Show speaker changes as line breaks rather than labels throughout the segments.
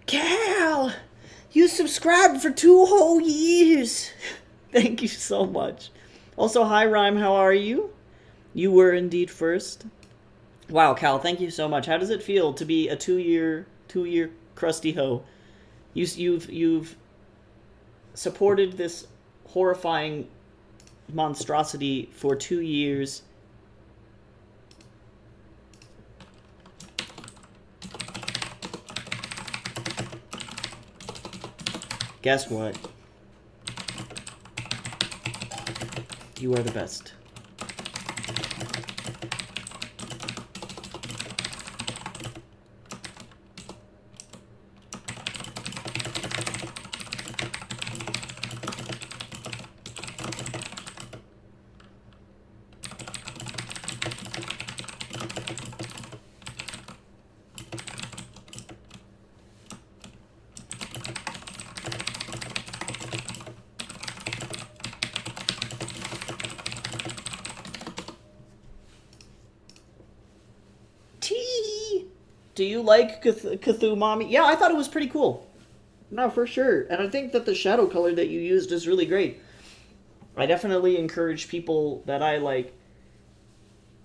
Cal, you subscribed for 2 whole years. Thank you so much. Also, hi Rhyme, how are you? You were indeed first. Wow, Cal, thank you so much. How does it feel to be a 2 year crusty hoe? You've supported this horrifying monstrosity for 2 years. Guess what? You are the best. Do you like Cthulhu Mommy? Yeah, I thought it was pretty cool. No, for sure. And I think that the shadow color that you used is really great. I definitely encourage people that I like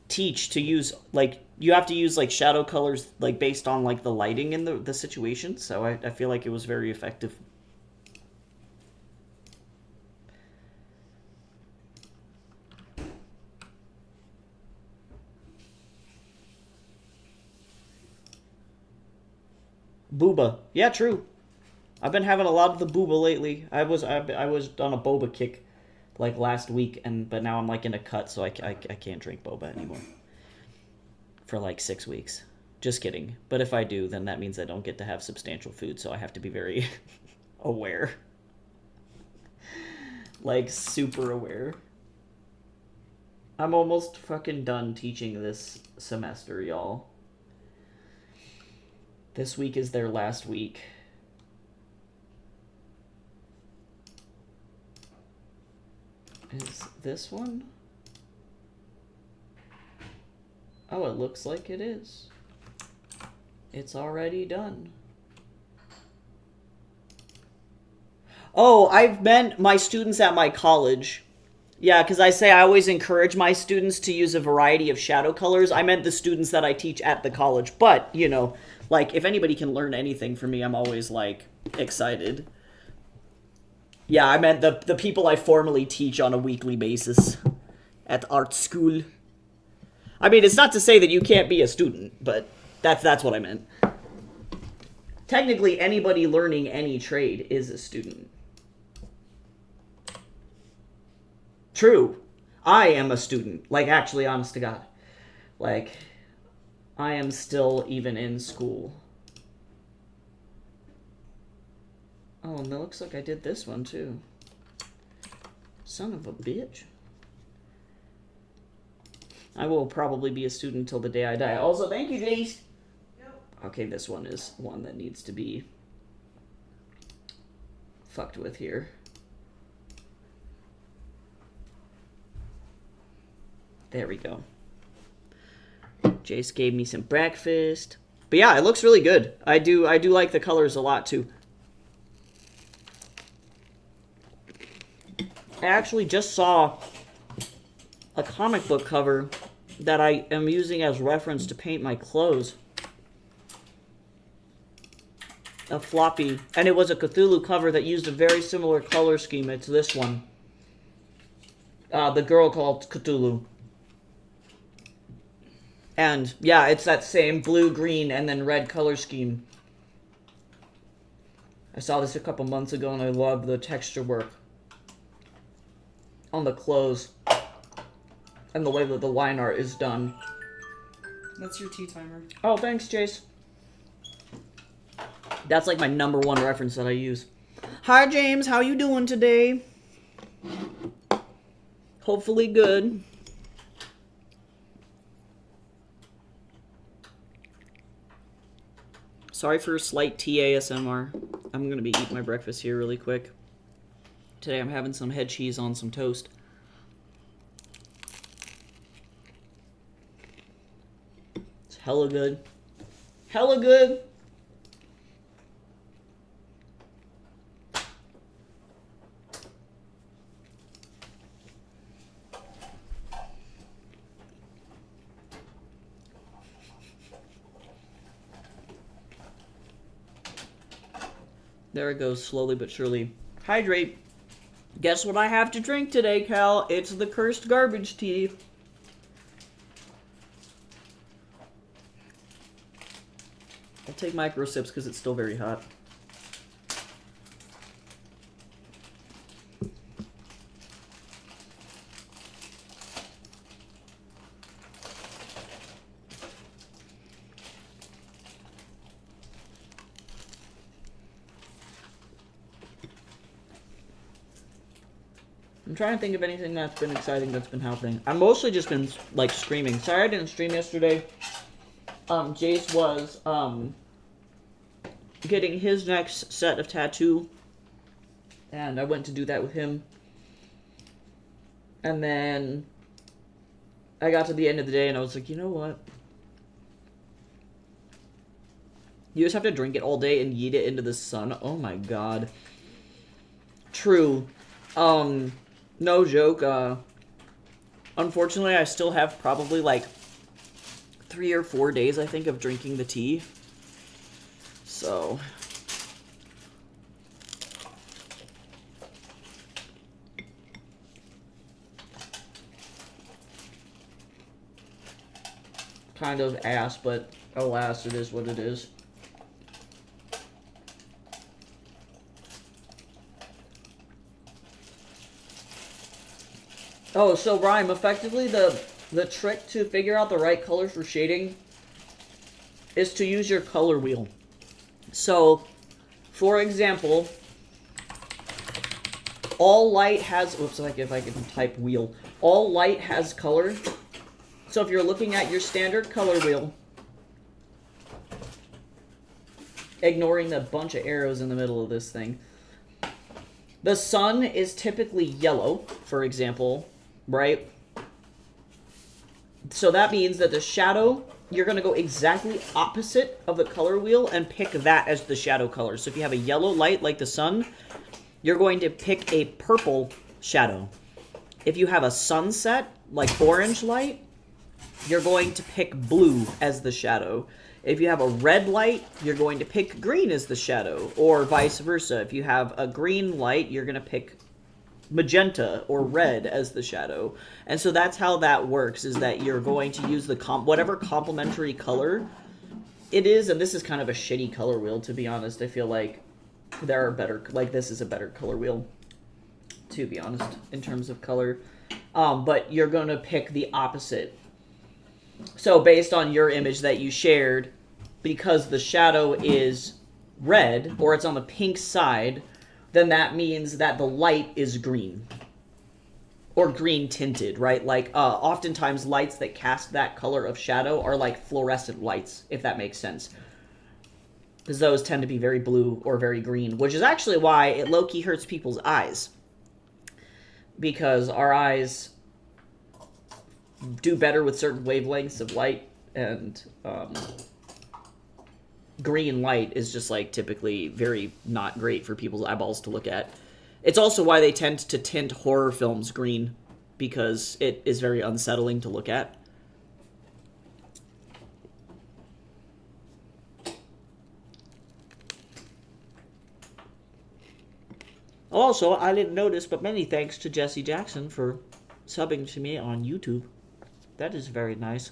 teach to use like you have to use like shadow colors like based on like the lighting in the situation. So I feel like it was very effective. Booba. Yeah, true. I've been having a lot of the booba lately. I was on a boba kick like last week, but now I'm like in a cut, so I can't drink boba anymore for like 6 weeks. Just kidding. But if I do, then that means I don't get to have substantial food, so I have to be very aware. Like super aware. I'm almost fucking done teaching this semester, y'all. This week is their last week. Is this one? Oh, it looks like it is. It's already done. Oh, I've meant my students at my college. Yeah, because I always encourage my students to use a variety of shadow colors. I meant the students that I teach at the college. But, you know, like, if anybody can learn anything from me, I'm always, like, excited. Yeah, I meant the people I formally teach on a weekly basis at art school. I mean, it's not to say that you can't be a student, but that's what I meant. Technically, anybody learning any trade is a student. True. I am a student. Like, actually, honest to God. Like, I am still even in school. Oh, and it looks like I did this one, too. Son of a bitch. I will probably be a student till the day I die. Also, thank you, Jace. Yep. Okay, this one is one that needs to be fucked with here. There we go. Jace gave me some breakfast. But yeah, it looks really good. I do like the colors a lot, too. I actually just saw a comic book cover that I am using as reference to paint my clothes. A floppy. And it was a Cthulhu cover that used a very similar color scheme. It's this one. The Girl Called Cthulhu. And, yeah, it's that same blue, green, and then red color scheme. I saw this a couple months ago, and I love the texture work on the clothes and the way that the line art is done.
That's your tea timer.
Oh, thanks, Jace. That's like my #1 reference that I use. Hi, James. How you doing today? Hopefully good. Sorry for a slight TASMR. I'm going to be eating my breakfast here really quick. Today I'm having some head cheese on some toast. Hella good. Hella good. There it goes, slowly but surely. Hydrate. Guess what I have to drink today, Cal? It's the cursed garbage tea. I'll take micro sips because it's still very hot. I'm trying to think of anything that's been exciting that's been happening. I've mostly just been, like, streaming. Sorry I didn't stream yesterday. Jace was, getting his next set of tattoo. And I went to do that with him. And then I got to the end of the day and I was like, you know what? You just have to drink it all day and yeet it into the sun. Oh my god. True. No joke, unfortunately, I still have probably, like, 3 or 4 days, I think, of drinking the tea. So... kind of ass, but alas, it is what it is. Oh, so Rhyme, effectively the trick to figure out the right color for shading is to use your color wheel. So, for example, all light has, oops, like if I can type wheel, all light has color. So if you're looking at your standard color wheel, ignoring the bunch of arrows in the middle of this thing, the sun is typically yellow, for example, right? So that means that the shadow, you're going to go exactly opposite of the color wheel and pick that as the shadow color. So if you have a yellow light like the sun, you're going to pick a purple shadow. If you have a sunset, like orange light, you're going to pick blue as the shadow. If you have a red light, you're going to pick green as the shadow, or vice versa. If you have a green light, you're going to pick magenta or red as the shadow. And so that's how that works, is that you're going to use the whatever complementary color it is, and this is kind of a shitty color wheel, to be honest. I feel like there are better, like this is a better color wheel, to be honest, in terms of color. But you're going to pick the opposite. So based on your image that you shared, because the shadow is red, or it's on the pink side, then that means that the light is green. Or green tinted, right? Like, oftentimes lights that cast that color of shadow are like fluorescent lights, if that makes sense. Because those tend to be very blue or very green, which is actually why it low-key hurts people's eyes. Because our eyes do better with certain wavelengths of light, and green light is just, like, typically very not great for people's eyeballs to look at. It's also why they tend to tint horror films green, because it is very unsettling to look at. Also, I didn't notice, but many thanks to Jesse Jackson for subbing to me on YouTube. That is very nice.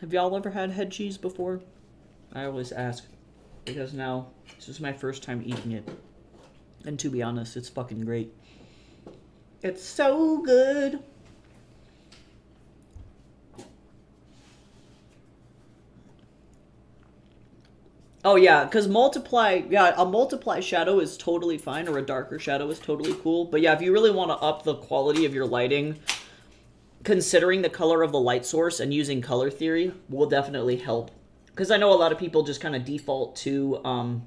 Have y'all ever had head cheese before? I always ask, because now this is my first time eating it. And to be honest, it's fucking great. It's so good. Oh yeah, because multiply, yeah, a multiply shadow is totally fine, or a darker shadow is totally cool. But yeah, if you really want to up the quality of your lighting, considering the color of the light source and using color theory will definitely help. Because I know a lot of people just kind of default to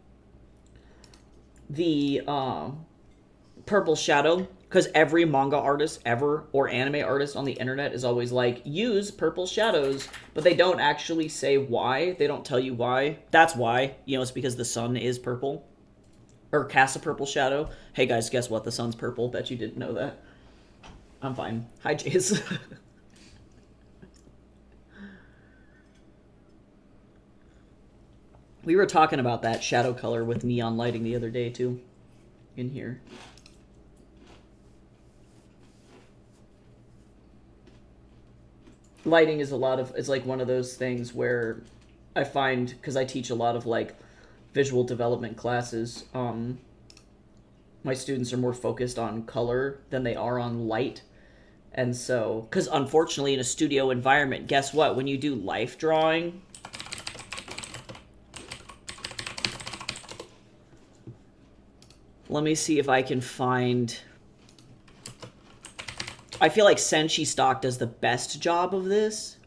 the purple shadow, because every manga artist ever or anime artist on the internet is always like, use purple shadows, but they don't actually say why. They don't tell you why. That's why. You know, it's because the sun is purple. Or casts a purple shadow. Hey guys, guess what? The sun's purple. Bet you didn't know that. I'm fine. Hi, Jace. We were talking about that shadow color with neon lighting the other day, too. In here. Lighting is it's like one of those things where I find, because I teach a lot of like visual development classes, my students are more focused on color than they are on light. And so, because unfortunately in a studio environment, guess what? When you do life drawing, let me see if I can find... I feel like Senshi Stock does the best job of this.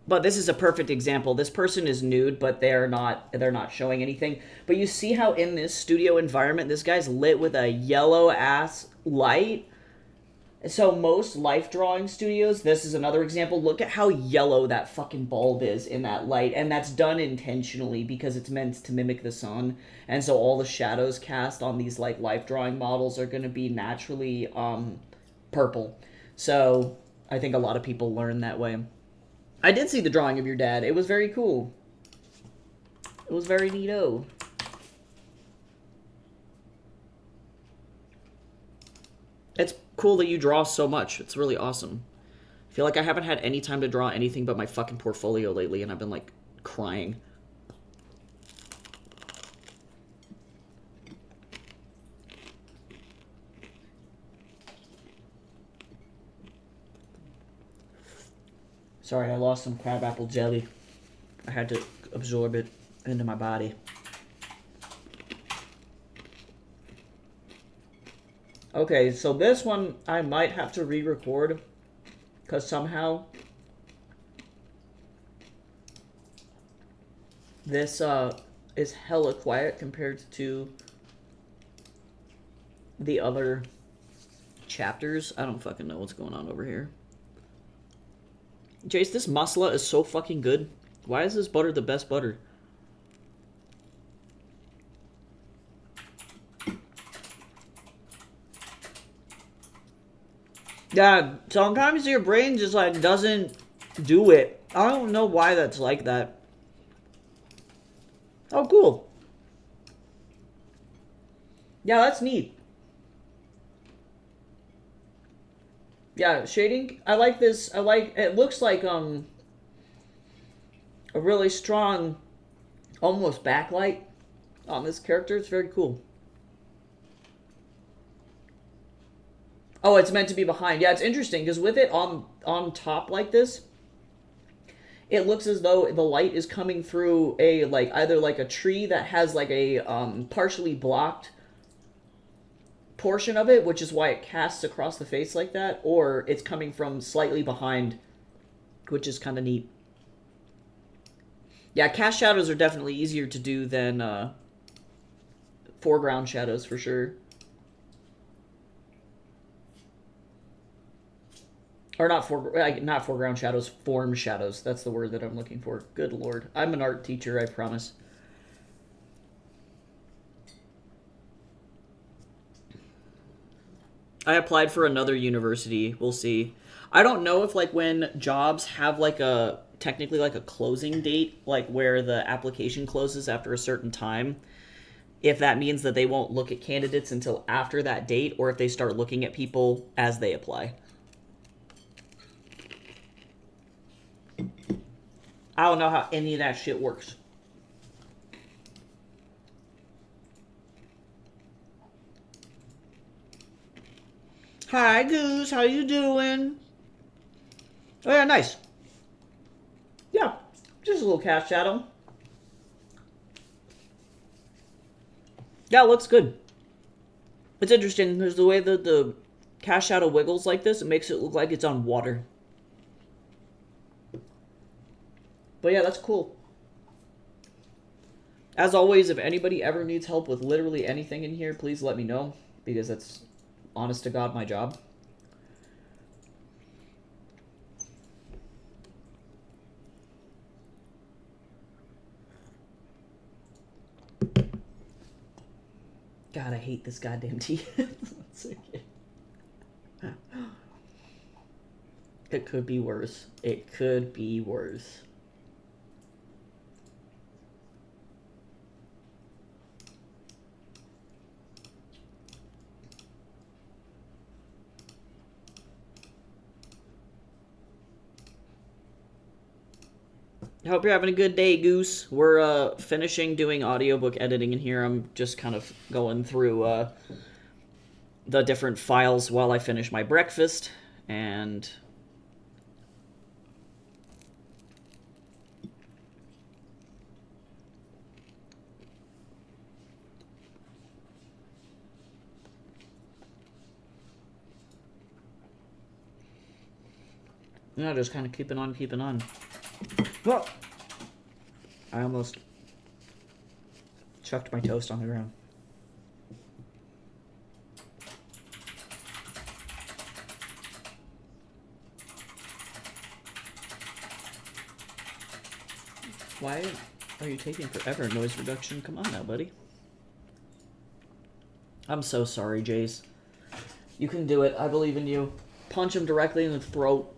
But this is a perfect example. This person is nude, but they're not showing anything. But you see how in this studio environment, this guy's lit with a yellow-ass light? So most life drawing studios, this is another example, look at how yellow that fucking bulb is in that light, and that's done intentionally because it's meant to mimic the sun, and so all the shadows cast on these like life drawing models are going to be naturally purple. So I think a lot of people learn that way. I did see the drawing of your dad. It was very cool. It was very neato. It's cool that you draw so much. It's really awesome. I feel like I haven't had any time to draw anything but my fucking portfolio lately, and I've been, like, crying. Sorry, I lost some crabapple jelly. I had to absorb it into my body. Okay, so this one I might have to re-record because somehow this is hella quiet compared to the other chapters. I don't fucking know what's going on over here. Jace, this masala is so fucking good. Why is this butter the best butter? Yeah, sometimes your brain just like doesn't do it. I don't know why that's like that. Oh, cool. Yeah, that's neat. Yeah, shading. I like this. I like it. Looks like a really strong, almost backlight on this character. It's very cool. Oh, it's meant to be behind. Yeah, it's interesting because with it on top like this, it looks as though the light is coming through a like either like a tree that has like a partially blocked portion of it, which is why it casts across the face like that, or it's coming from slightly behind, which is kind of neat. Yeah, cast shadows are definitely easier to do than foreground shadows for sure. Or not foreground shadows, form shadows. That's the word that I'm looking for. Good lord. I'm an art teacher, I promise. I applied for another university. We'll see. I don't know if like when jobs have like a technically like a closing date, like where the application closes after a certain time, if that means that they won't look at candidates until after that date, or if they start looking at people as they apply. I don't know how any of that shit works. Hi, Goose. How you doing? Oh, yeah, nice. Yeah, Just a little cast shadow. Yeah, it looks good. It's interesting. There's the way that the cast shadow wiggles like this. It makes it look like it's on water. But yeah, that's cool. As always, if anybody ever needs help with literally anything in here, please let me know. Because that's, honest to God, my job. God, I hate this goddamn tea. It could be worse. It could be worse. I hope you're having a good day, Goose. We're finishing doing audiobook editing in here. I'm just kind of going through the different files while I finish my breakfast. And yeah, just kind of keeping on, keeping on. Whoa! I almost chucked my toast on the ground. Why are you taking forever? Noise reduction? Come on now, buddy. I'm so sorry, Jace. You can do it. I believe in you. Punch him directly in the throat.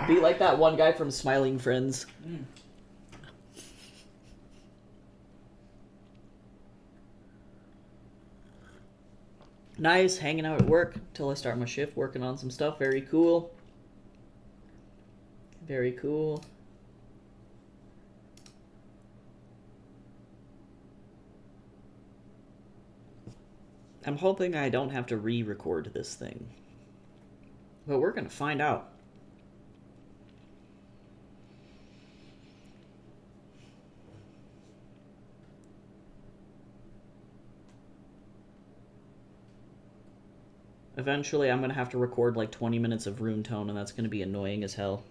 Be like that one guy from Smiling Friends. Nice, hanging out at work till I start my shift, working on some stuff. Very cool. Very cool. I'm hoping I don't have to re-record this thing. But we're gonna find out. Eventually, I'm going to have to record like 20 minutes of room tone, and that's going to be annoying as hell.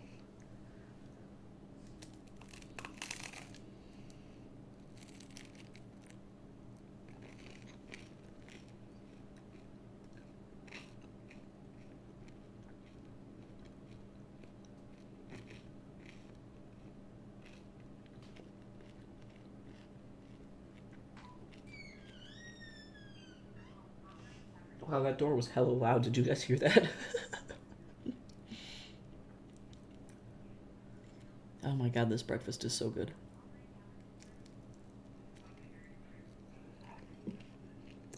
Wow, that door was hella loud. Did you guys hear that? Oh my god, this breakfast is so good.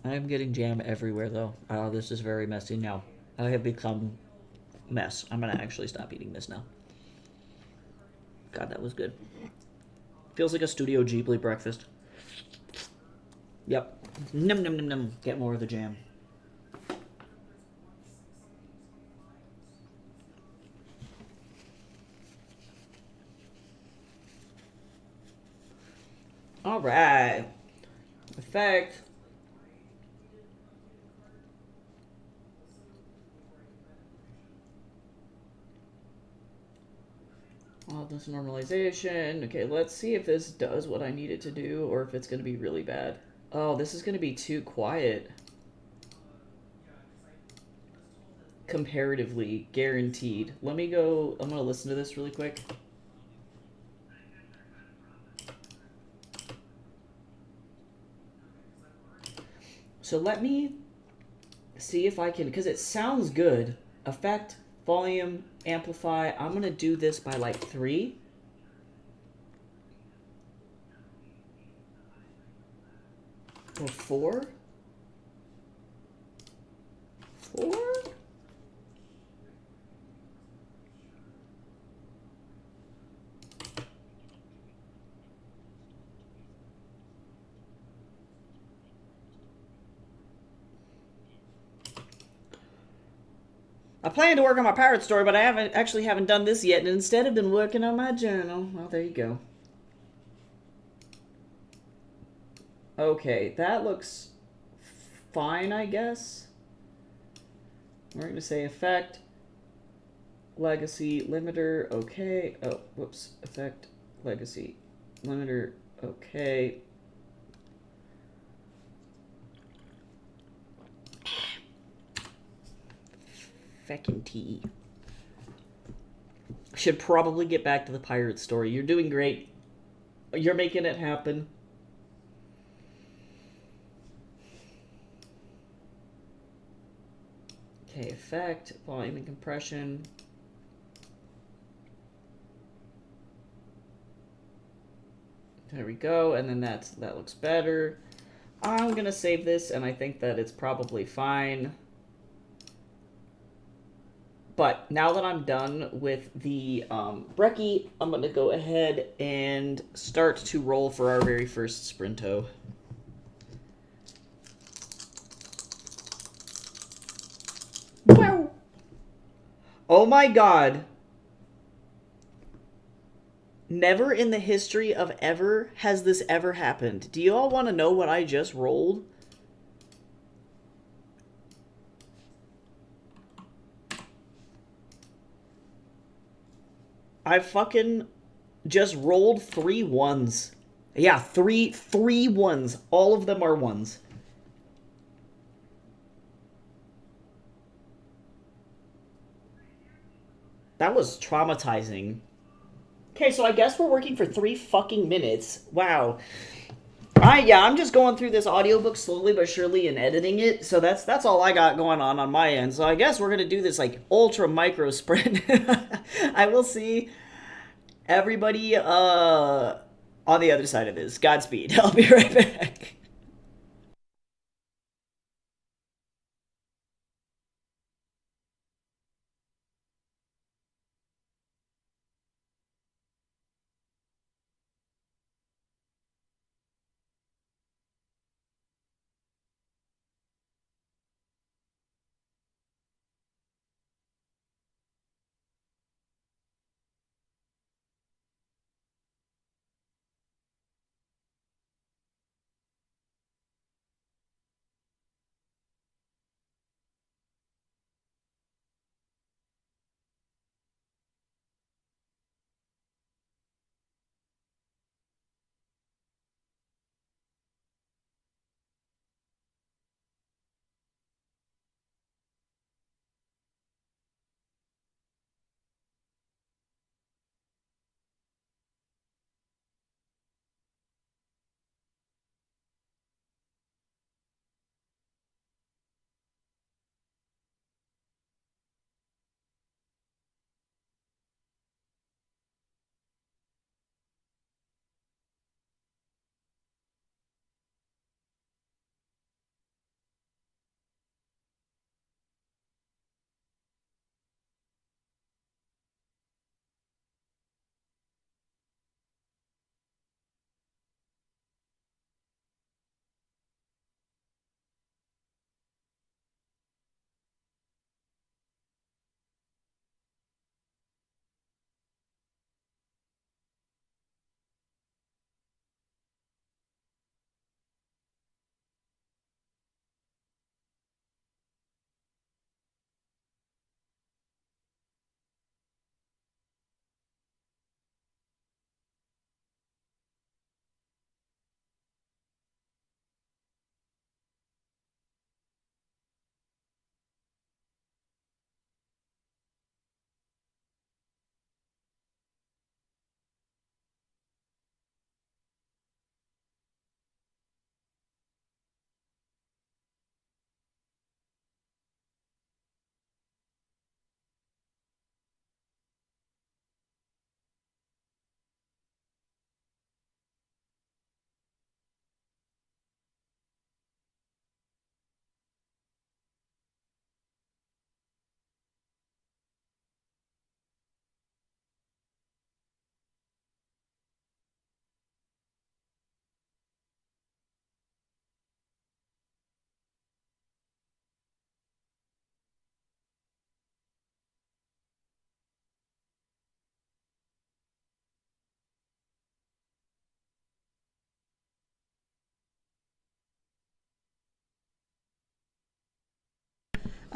I am getting jam everywhere, though. Oh, this is very messy now. I have become mess. I'm gonna actually stop eating this now. God, that was good. Feels like a Studio Ghibli breakfast. Yep. Num num num num. Get more of the jam. All right. Effect. All this normalization. Okay, let's see if this does what I need it to do or if it's going to be really bad. Oh, this is going to be too quiet. Comparatively, guaranteed. Let me go. I'm going to listen to this really quick. So let me see if I can, because it sounds good. Effect, volume, amplify. I'm going to do this by like 3. Or 4. 4? I plan to work on my pirate story, but I haven't done this yet, and instead I've been working on my journal. Well, there you go. Okay, that looks fine, I guess. We're going to say effect, legacy, limiter, okay. Oh, whoops. Effect, legacy, limiter, okay. Feckin' T. Should probably get back to the pirate story. You're doing great. You're making it happen. Okay, effect, volume and compression. There we go, and then that looks better. I'm gonna save this, and I think that it's probably fine. But now that I'm done with the breccie, I'm gonna go ahead and start to roll for our very first sprinto. Wow! Oh my god! Never in the history of ever has this ever happened. Do you all want to know what I just rolled? I fucking just rolled 3 ones. Yeah, three ones. All of them are ones. That was traumatizing. Okay, so I guess we're working for 3 fucking minutes. Wow. Yeah, I'm just going through this audiobook slowly but surely and editing it. So that's all I got going on my end. So I guess we're gonna do this like ultra micro sprint. I will see everybody on the other side of this. Godspeed. I'll be right back.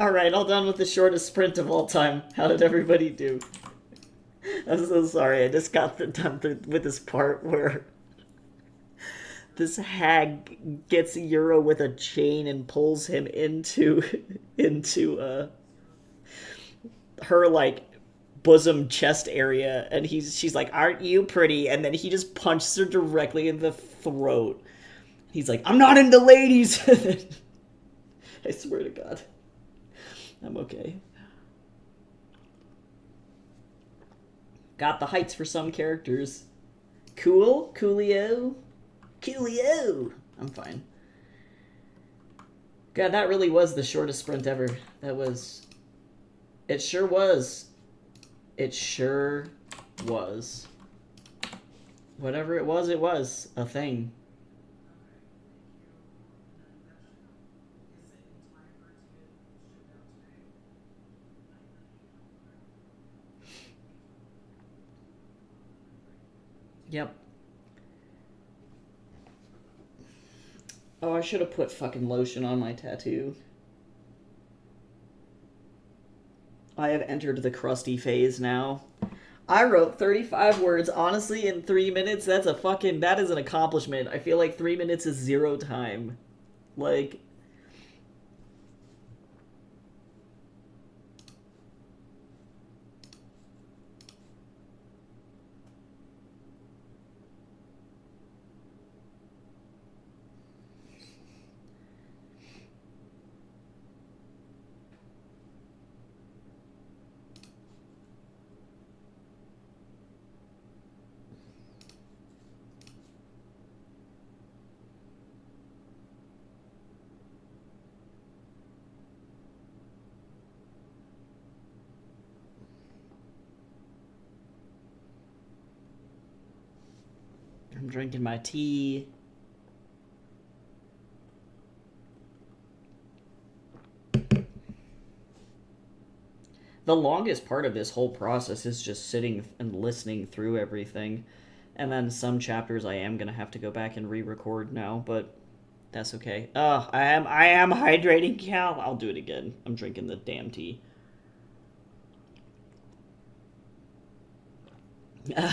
Alright, all done with the shortest sprint of all time. How did everybody do? I'm so sorry, I just got done with this part where this hag gets Euro with a chain and pulls him into her like bosom chest area, and she's like, "Aren't you pretty?" And then he just punches her directly in the throat. He's like, "I'm not into ladies." I swear to God, I'm okay. Got the heights for some characters. Cool, Coolio. Coolio! I'm fine. God, that really was the shortest sprint ever. That was... It sure was. It sure was. Whatever it was a thing. Yep. Oh, I should have put fucking lotion on my tattoo. I have entered the crusty phase now. I wrote 35 words, honestly, in 3 minutes. That is an accomplishment. I feel like 3 minutes is zero time. Like... I'm drinking my tea. The longest part of this whole process is just sitting and listening through everything. And then some chapters I am going to have to go back and re-record now, but that's okay. I am hydrating, Cal. I'll do it again. I'm drinking the damn tea.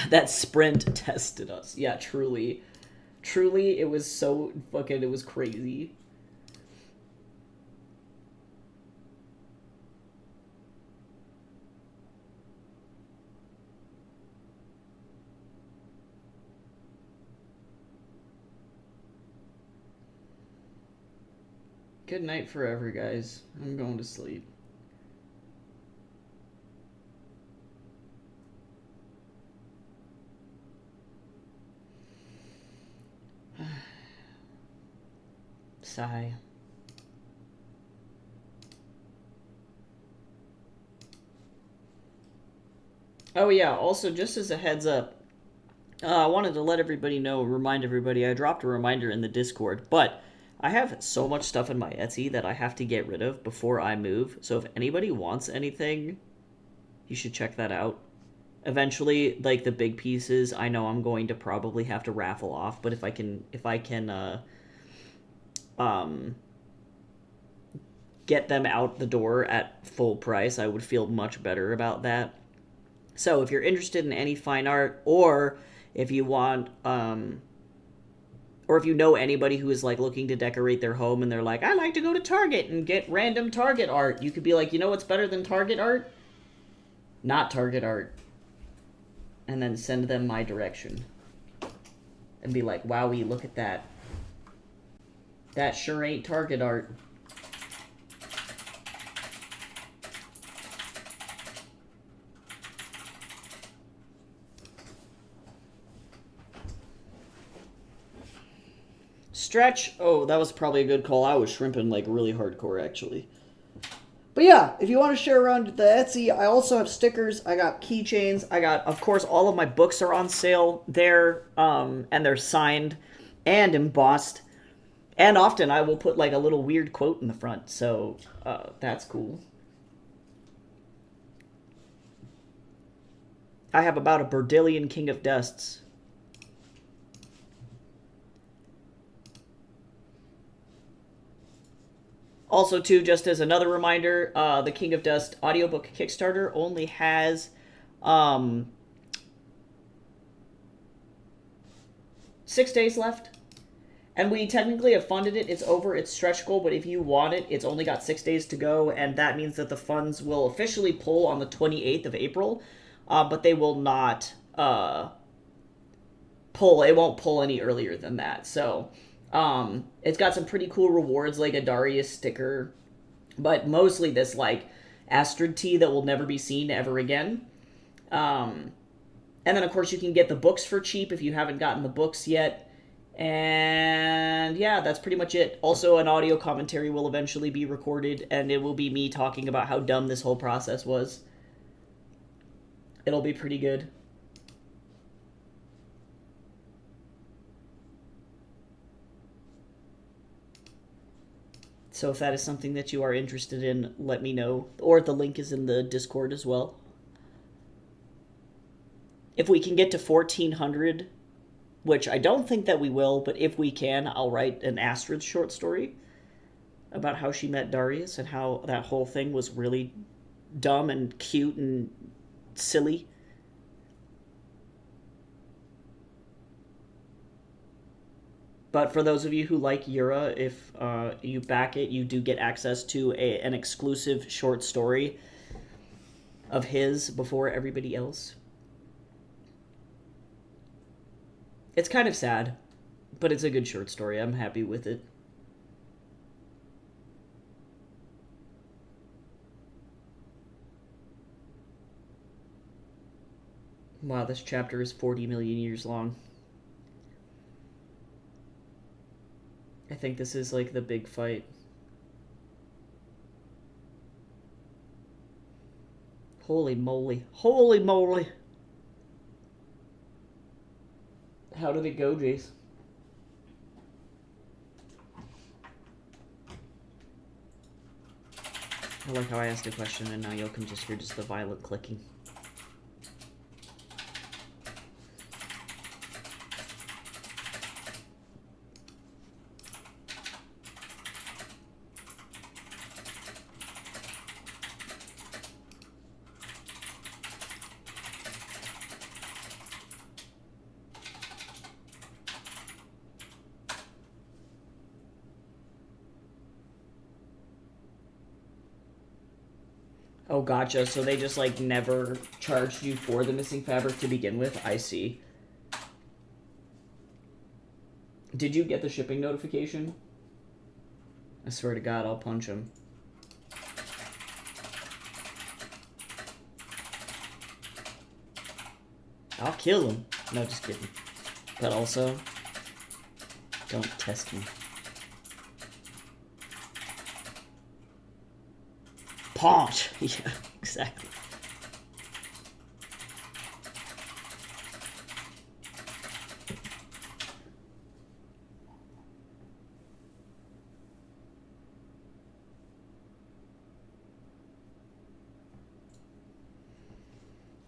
That sprint tested us. Yeah, truly. Truly, it was so fucking, it was crazy. Good night forever, guys. I'm going to sleep. Sigh. Oh yeah, also just as a heads up, I wanted to let everybody know, remind everybody, I dropped a reminder in the Discord, but I have so much stuff in my Etsy that I have to get rid of before I move, so if anybody wants anything, you should check that out. Eventually, like, the big pieces, I know I'm going to probably have to raffle off, but if I can get them out the door at full price, I would feel much better about that. So if you're interested in any fine art, or if you want, or if you know anybody who is like looking to decorate their home and they're like, I like to go to Target and get random Target art, you could be like, you know what's better than Target art? Not Target art. And then send them my direction. And be like, wowie, look at that. That sure ain't Target art. Stretch. Oh, that was probably a good call. I was shrimping like really hardcore, actually. But yeah, if you want to share around the Etsy, I also have stickers. I got keychains. I got, of course, all of my books are on sale there, and they're signed and embossed. And often I will put like a little weird quote in the front, so that's cool. I have about a Berdillion King of Dusts. Also, too, just as another reminder, the King of Dust audiobook Kickstarter only has um, 6 days left. And we technically have funded it. It's over its stretch goal, but if you want it, it's only got 6 days to go, and that means that the funds will officially pull on the 28th of April, but they will not pull. It won't pull any earlier than that. So it's got some pretty cool rewards, like a Darius sticker, but mostly this like Astrid tea that will never be seen ever again. Um, and then of course you can get the books for cheap if you haven't gotten the books yet. And yeah, that's pretty much it. Also, an audio commentary will eventually be recorded, and it will be me talking about how dumb this whole process was. It'll be pretty good. So if that is something that you are interested in, let me know. Or the link is in the Discord as well. If we can get to 1,400, which I don't think that we will, but if we can, I'll write an Astrid short story about how she met Darius and how that whole thing was really dumb and cute and silly. But for those of you who like Yura, if you back it, you do get access to an exclusive short story of his before everybody else. It's kind of sad, but it's a good short story. I'm happy with it. Wow, this chapter is 40 million years long. I think this is like the big fight. Holy moly. Holy moly. How did it go, Jace? I like how I asked a question and now y'all can just hear just the violent clicking. Oh, gotcha. So they just, like, never charged you for the missing fabric to begin with? I see. Did you get the shipping notification? I swear to God, I'll punch him. I'll kill him. No, just kidding. But also, don't test me. Punch! Yeah, exactly.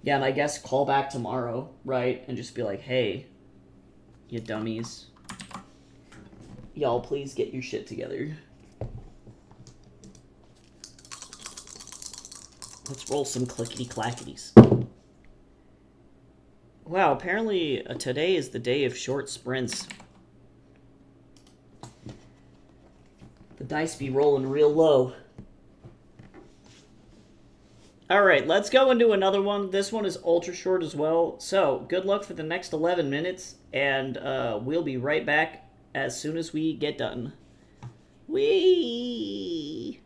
Yeah, and I guess call back tomorrow, right? And just be like, hey, you dummies. Y'all please get your shit together. Let's roll some clickety-clackities. Wow, apparently today is the day of short sprints. The dice be rolling real low. Alright, let's go into another one. This one is ultra short as well. So, good luck for the next 11 minutes, and we'll be right back as soon as we get done. Whee!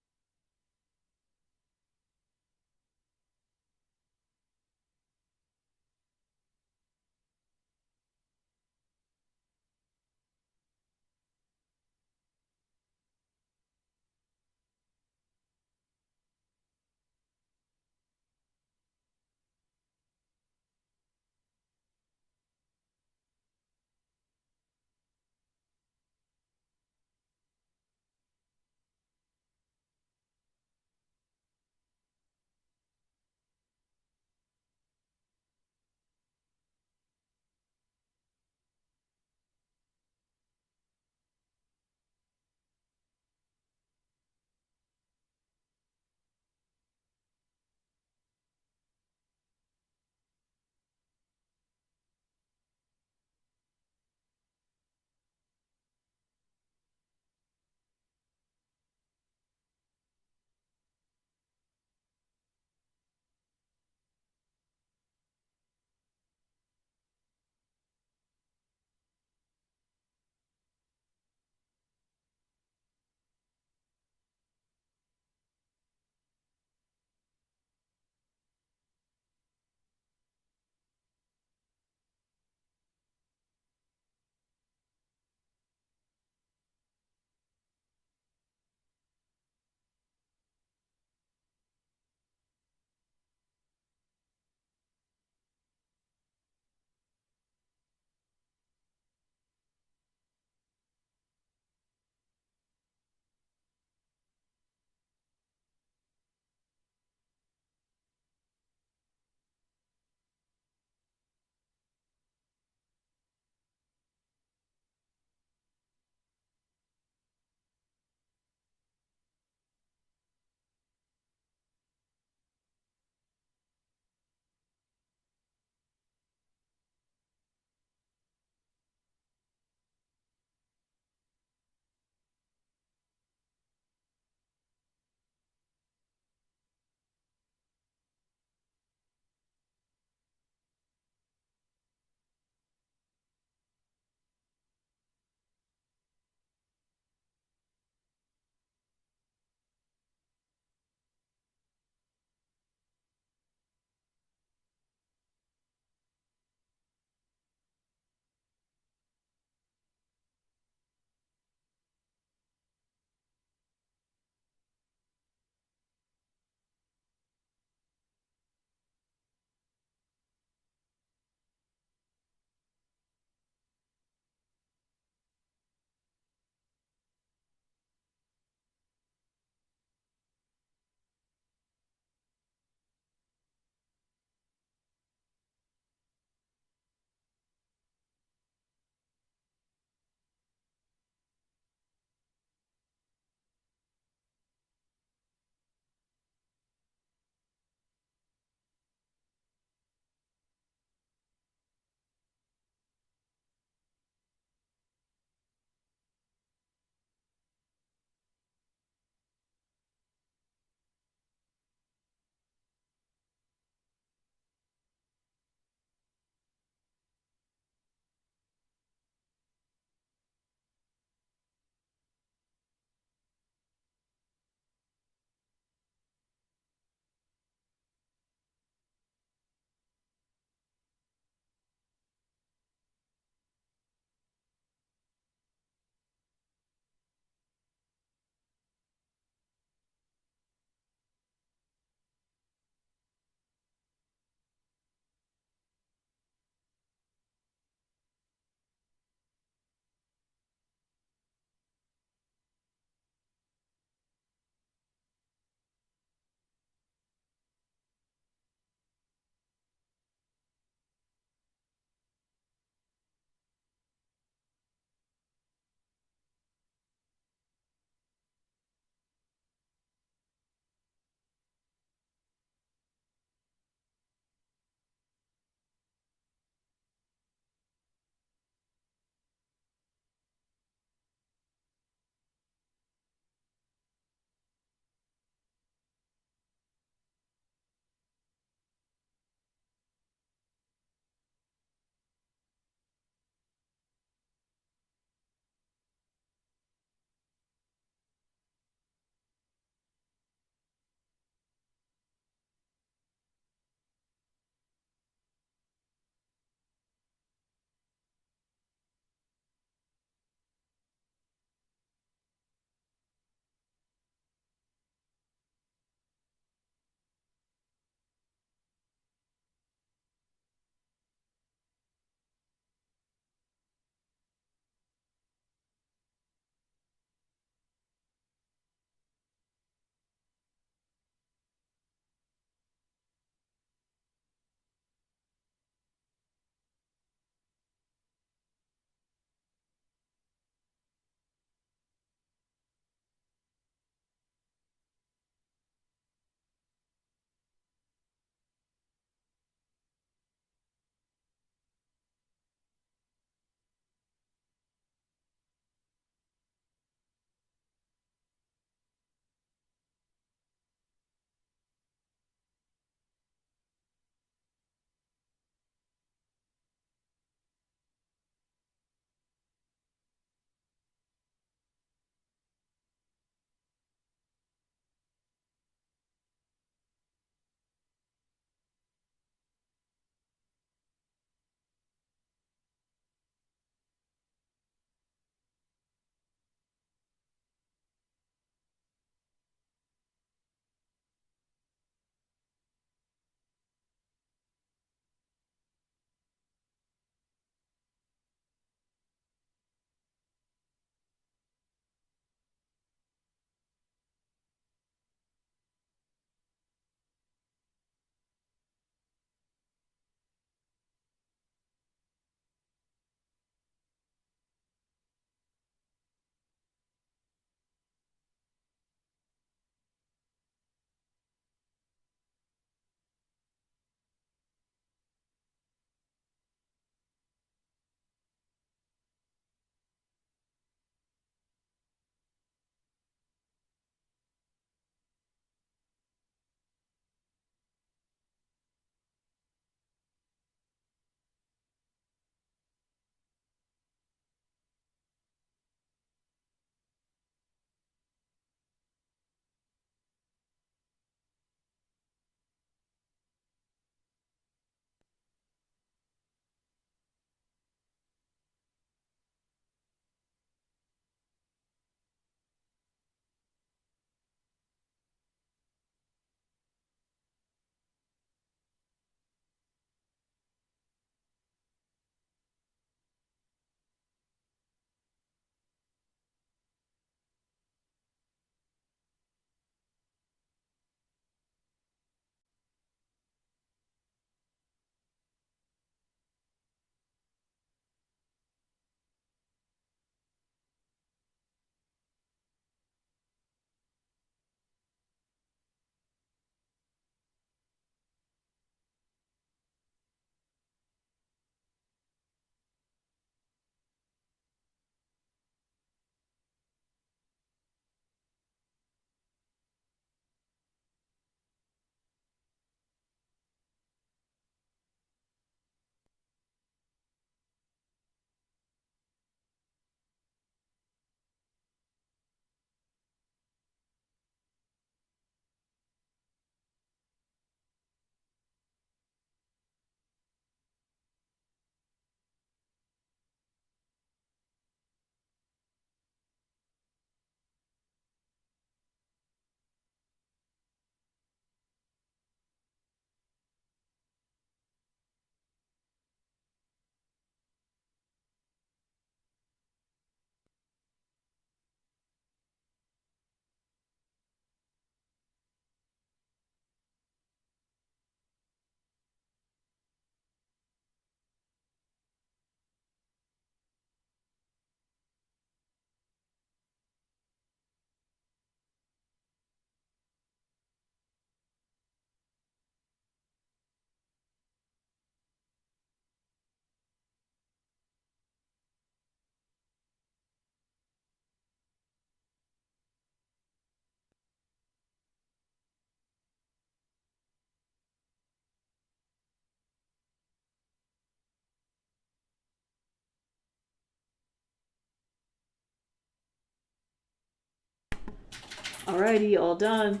Alrighty, all done.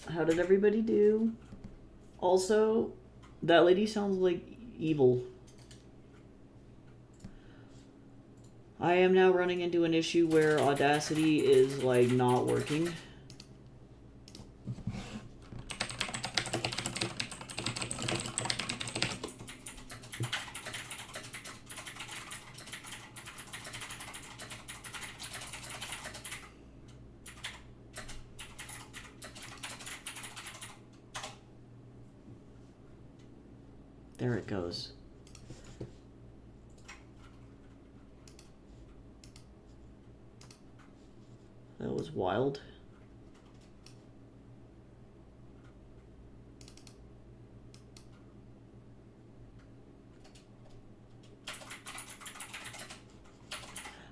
How did everybody do? Also, that lady sounds like evil. I am now running into an issue where Audacity is, like, not working. There it goes. That was wild.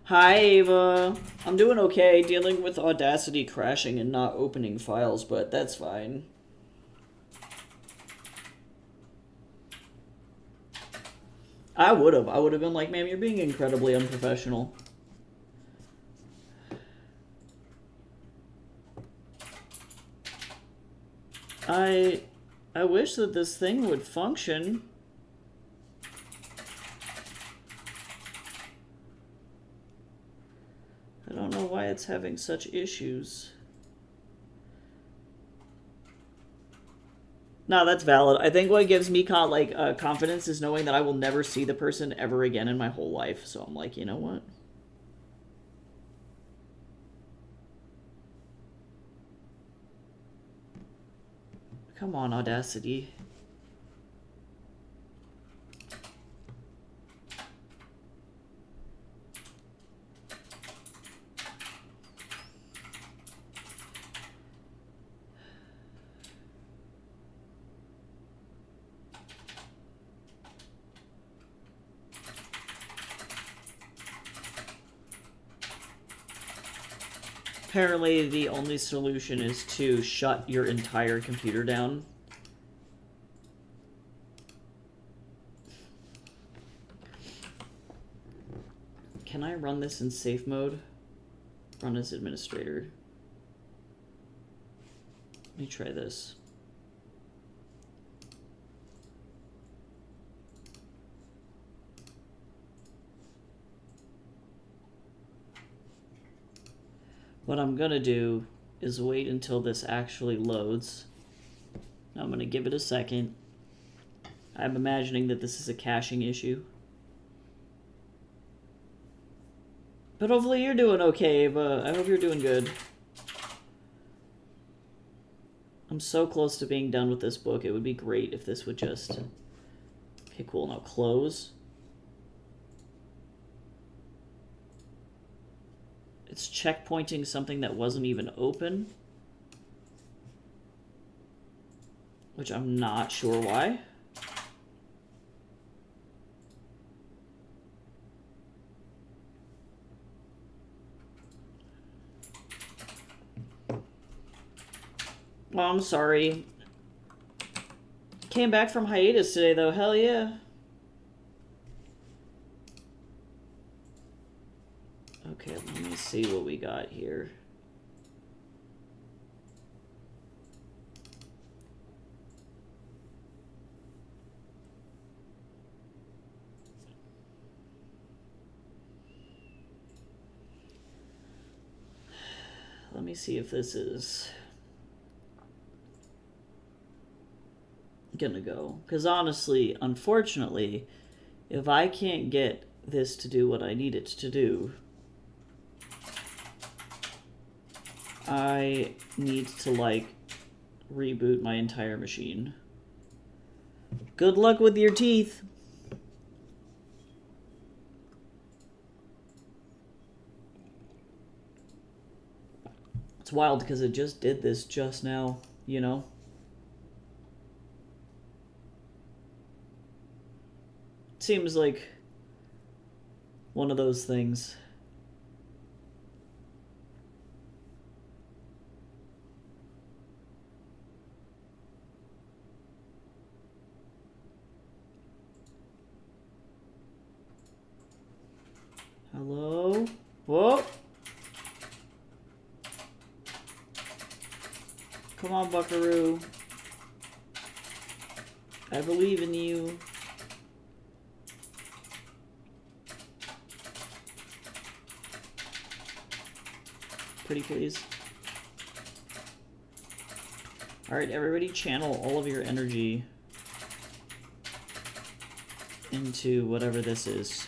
Hi, Ava. I'm doing okay, dealing with Audacity crashing and not opening files, but that's fine. I would have been like, ma'am, you're being incredibly unprofessional. I wish that this thing would function. I don't know why it's having such issues. No, that's valid. I think what gives me confidence is knowing that I will never see the person ever again in my whole life. So I'm like, you know what? Come on, Audacity. Apparently, the only solution is to shut your entire computer down. Can I run this in safe mode? Run as administrator. Let me try this. What I'm gonna do is wait until this actually loads. I'm gonna give it a second. I'm imagining that this is a caching issue. But hopefully you're doing okay, Ava. I hope you're doing good. I'm so close to being done with this book. It would be great if this would just... Okay, cool. Now close. It's checkpointing something that wasn't even open. Which I'm not sure why. Oh, I'm sorry. Came back from hiatus today, though. Hell yeah. Okay, let me see what we got here. Let me see if this is gonna go. Because honestly, unfortunately, if I can't get this to do what I need it to do, I need to, like, reboot my entire machine. Good luck with your teeth. It's wild because it just did this just now, you know? Seems like one of those things. Hello? Whoa! on, Buckaroo. I believe in you. Pretty please. Alright, everybody channel all of your energy into whatever this is.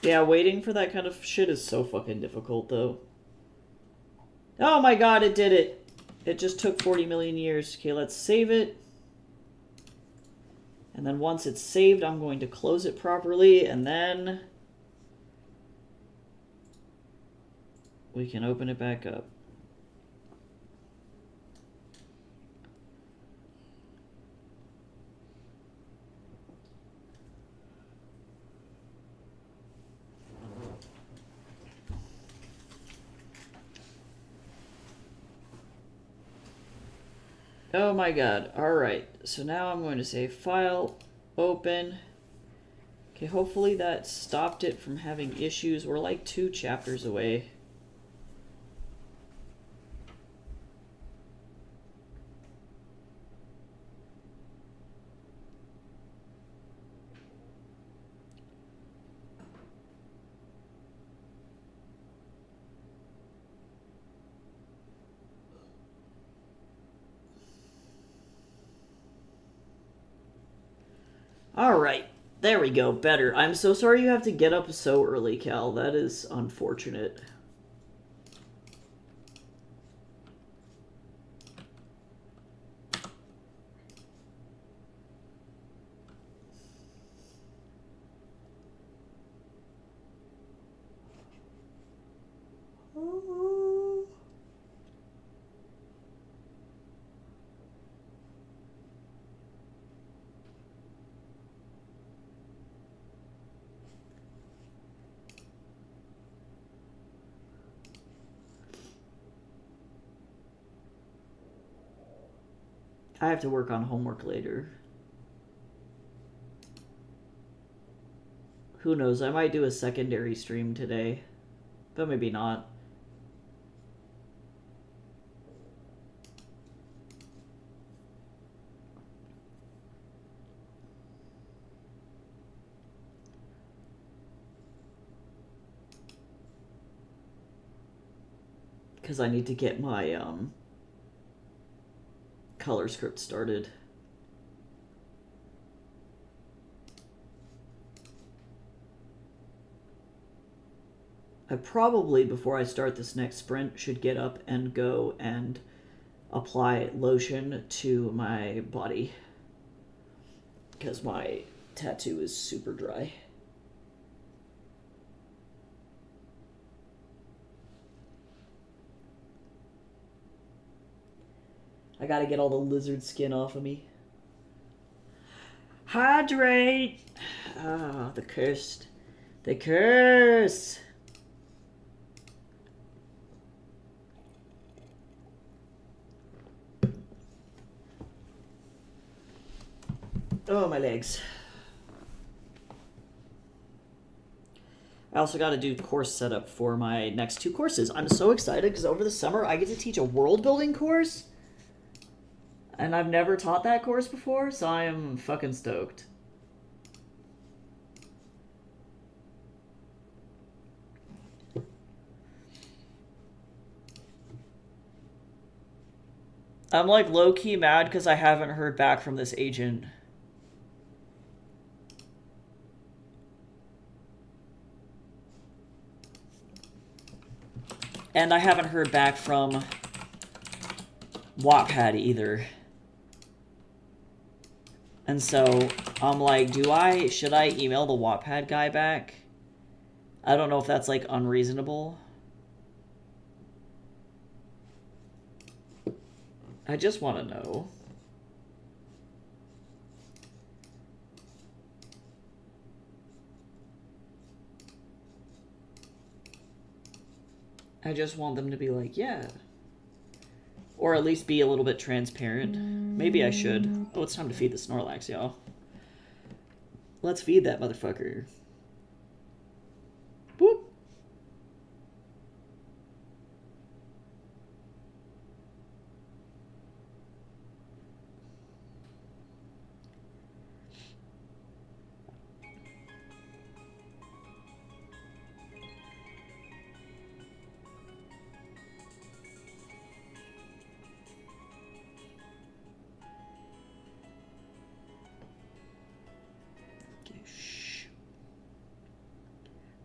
Yeah, waiting for that kind of shit is so fucking difficult, though. Oh my god, it did it! It just took 40 million years. Okay, let's save it. And then once it's saved, I'm going to close it properly, and then we can open it back up. Oh my god. Alright. So now I'm going to say File, Open. Okay, hopefully that stopped it from having issues. We're like 2 chapters away. Alright, there we go, better. I'm so sorry you have to get up so early, Cal. That is unfortunate. I have to work on homework later. Who knows, I might do a secondary stream today. But maybe not. Because I need to get my color script started. I probably, before I start this next sprint, should get up and go and apply lotion to my body. Because my tattoo is super dry. I gotta get all the lizard skin off of me. Hydrate! Ah, the cursed. The curse! Oh, my legs. I also got to do course setup for my next 2 courses. I'm so excited because over the summer I get to teach a world building course. And I've never taught that course before, so I am fucking stoked. I'm like low-key mad because I haven't heard back from this agent. And I haven't heard back from Wattpad either. And so I'm like, should I email the Wattpad guy back? I don't know if that's like unreasonable. I just want to know. I just want them to be like, yeah. Or at least be a little bit transparent. Maybe I should. Oh, it's time to feed the Snorlax, y'all. Let's feed that motherfucker. Boop.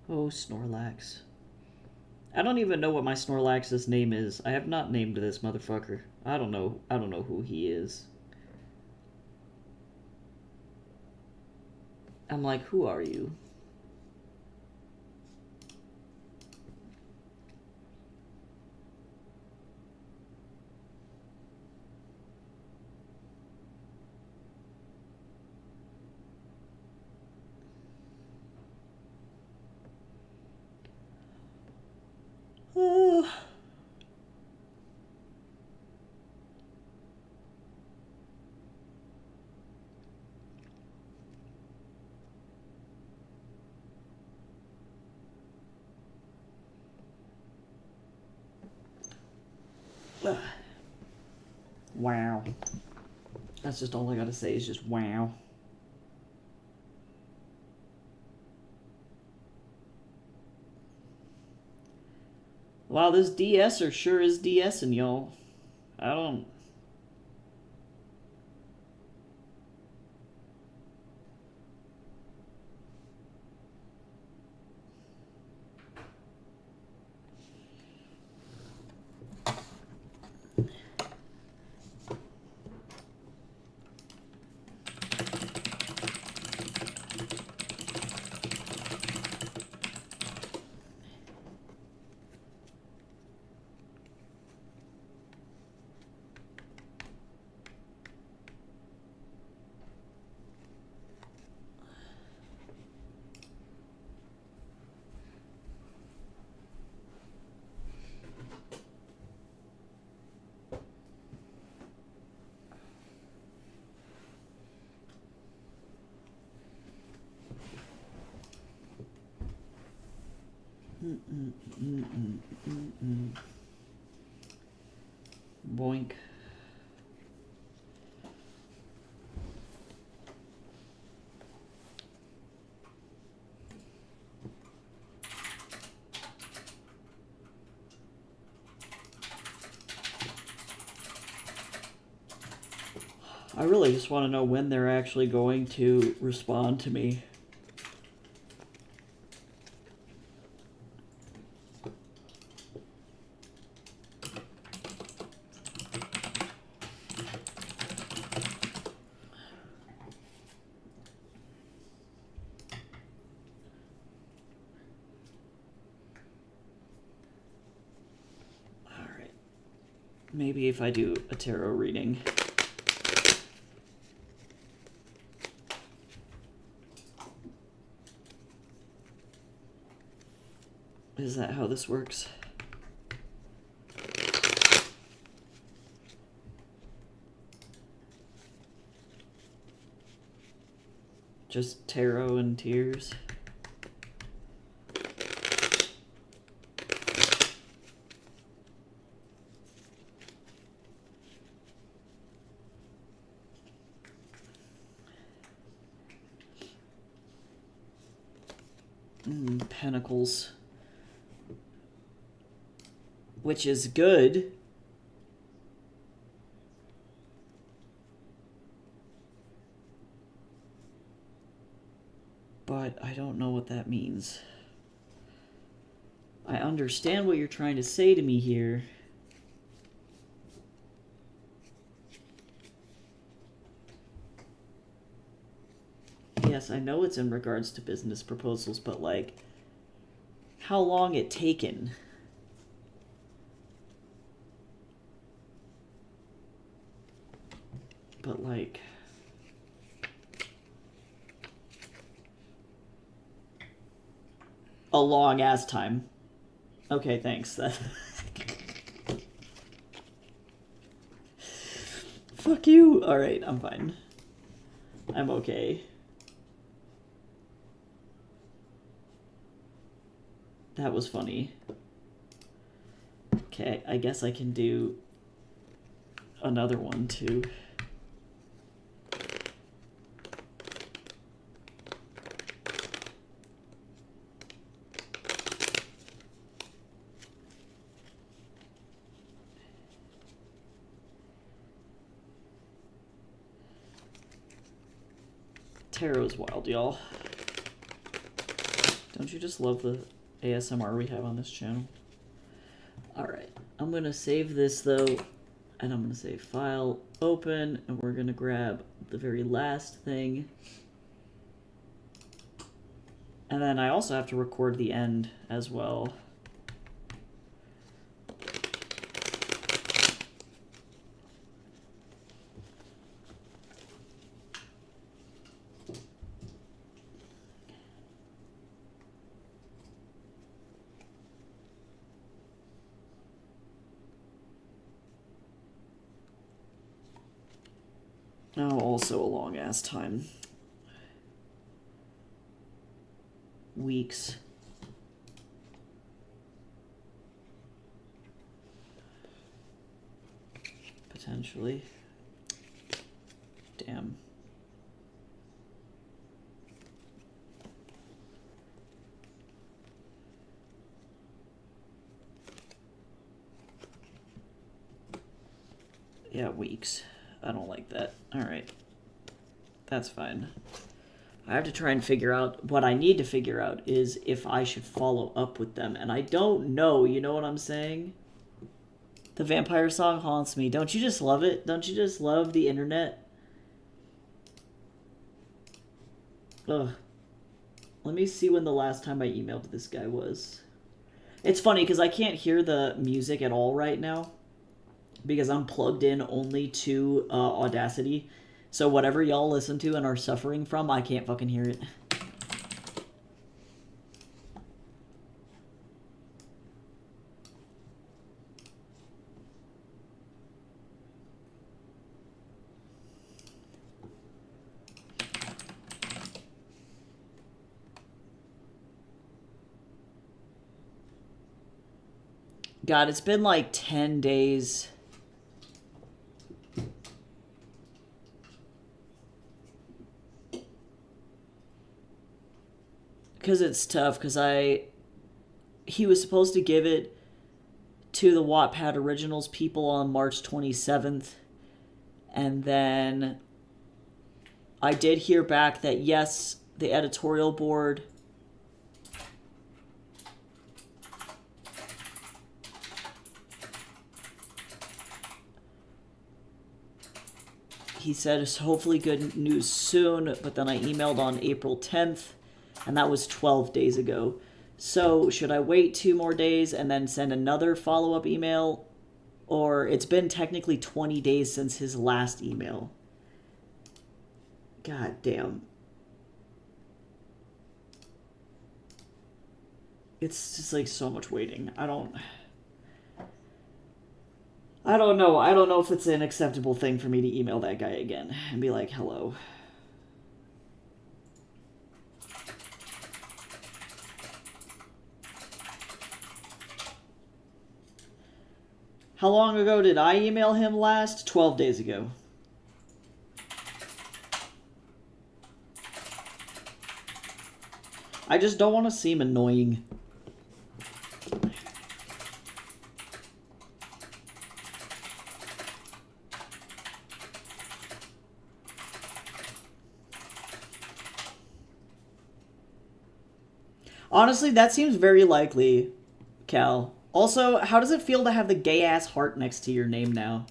Oh, Snorlax. I don't even know what my Snorlax's name is. I have not named this motherfucker. I don't know who he is. I'm like, who are you? Oh. Wow. That's just all I gotta say is just wow. Wow, this DSer sure is DSing, y'all. I don't... Boink. I really just want to know when they're actually going to respond to me. Alright. Maybe if I do a tarot reading. Is that how this works? Just tarot and tears? Pentacles. Which is good. But I don't know what that means. I understand what you're trying to say to me here. Yes, I know it's in regards to business proposals, but like, how long it taken? But like, a long ass time. Okay, thanks. Fuck you. Alright, I'm fine. I'm okay. That was funny. Okay, I guess I can do another one too. Tarot's wild, y'all. Don't you just love the ASMR we have on this channel? Alright, I'm going to save this though, and I'm going to say File, Open, and we're going to grab the very last thing. And then I also have to record the end as well. Oh, also a long ass time. Weeks. Potentially. Damn. Yeah, weeks. I don't like that. Alright. That's fine. I have to try and figure out, what I need to figure out is if I should follow up with them. And I don't know, you know what I'm saying? The vampire song haunts me. Don't you just love it? Don't you just love the internet? Ugh. Let me see when the last time I emailed this guy was. It's funny because I can't hear the music at all right now, because I'm plugged in only to Audacity. So whatever y'all listen to and are suffering from, I can't fucking hear it. God, it's been like 10 days. Because it's tough, because he was supposed to give it to the Wattpad Originals people on March 27th. And then I did hear back that yes, the editorial board he said it's hopefully good news soon, but then I emailed on April 10th. And that was 12 days ago. So should I wait 2 more days and then send another follow-up email? Or it's been technically 20 days since his last email. God damn. It's just like so much waiting. I don't know. I don't know if it's an acceptable thing for me to email that guy again and be like, hello. How long ago did I email him last? 12 days ago. I just don't want to seem annoying. Honestly, that seems very likely, Cal. Also, how does it feel to have the gay-ass heart next to your name now?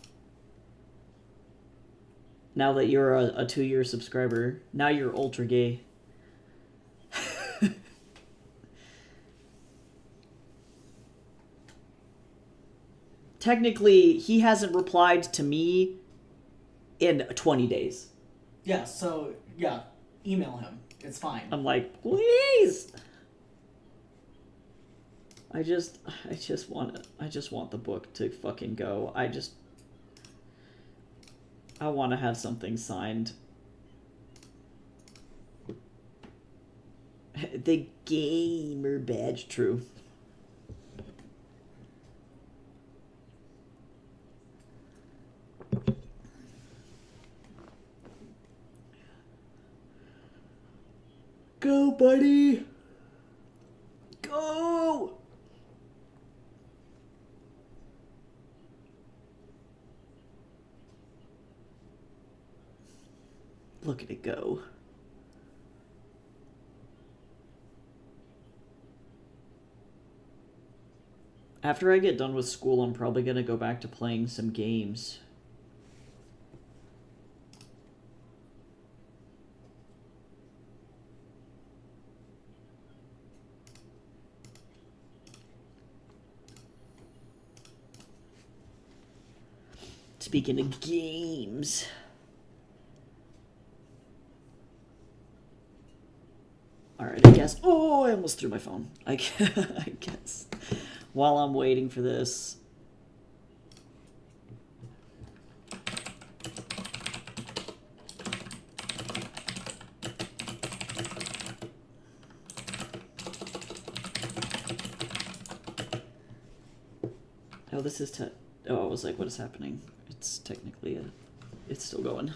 Now that you're a 2-year subscriber. Now you're ultra gay. Technically, he hasn't replied to me in 20 days.
Yeah, so, yeah, email him. It's fine.
I'm like, please! I just want it. I just want the book to fucking go. I want to have something signed. The gamer badge, true. Go, buddy. Go. Look at it go. After I get done with school, I'm probably gonna go back to playing some games. Speaking of games. Alright, I guess. Oh, I almost threw my phone. I guess. While I'm waiting for this. Oh, this is oh, I was like, what is happening? It's technically it's still going.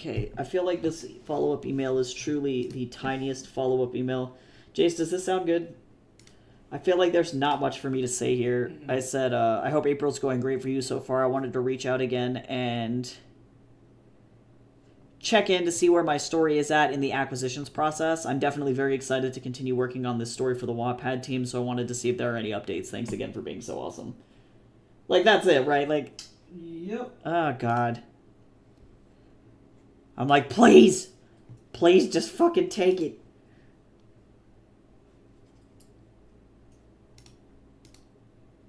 Okay, I feel like this follow-up email is truly the tiniest follow-up email. Jace, does this sound good? I feel like there's not much for me to say here. Mm-hmm. I said, I hope April's going great for you so far. I wanted to reach out again and check in to see where my story is at in the acquisitions process. I'm definitely very excited to continue working on this story for the Wattpad team, so I wanted to see if there are any updates. Thanks again for being so awesome. Like, that's it, right? Like,
yep.
Oh, God. I'm like, please, just fucking take it.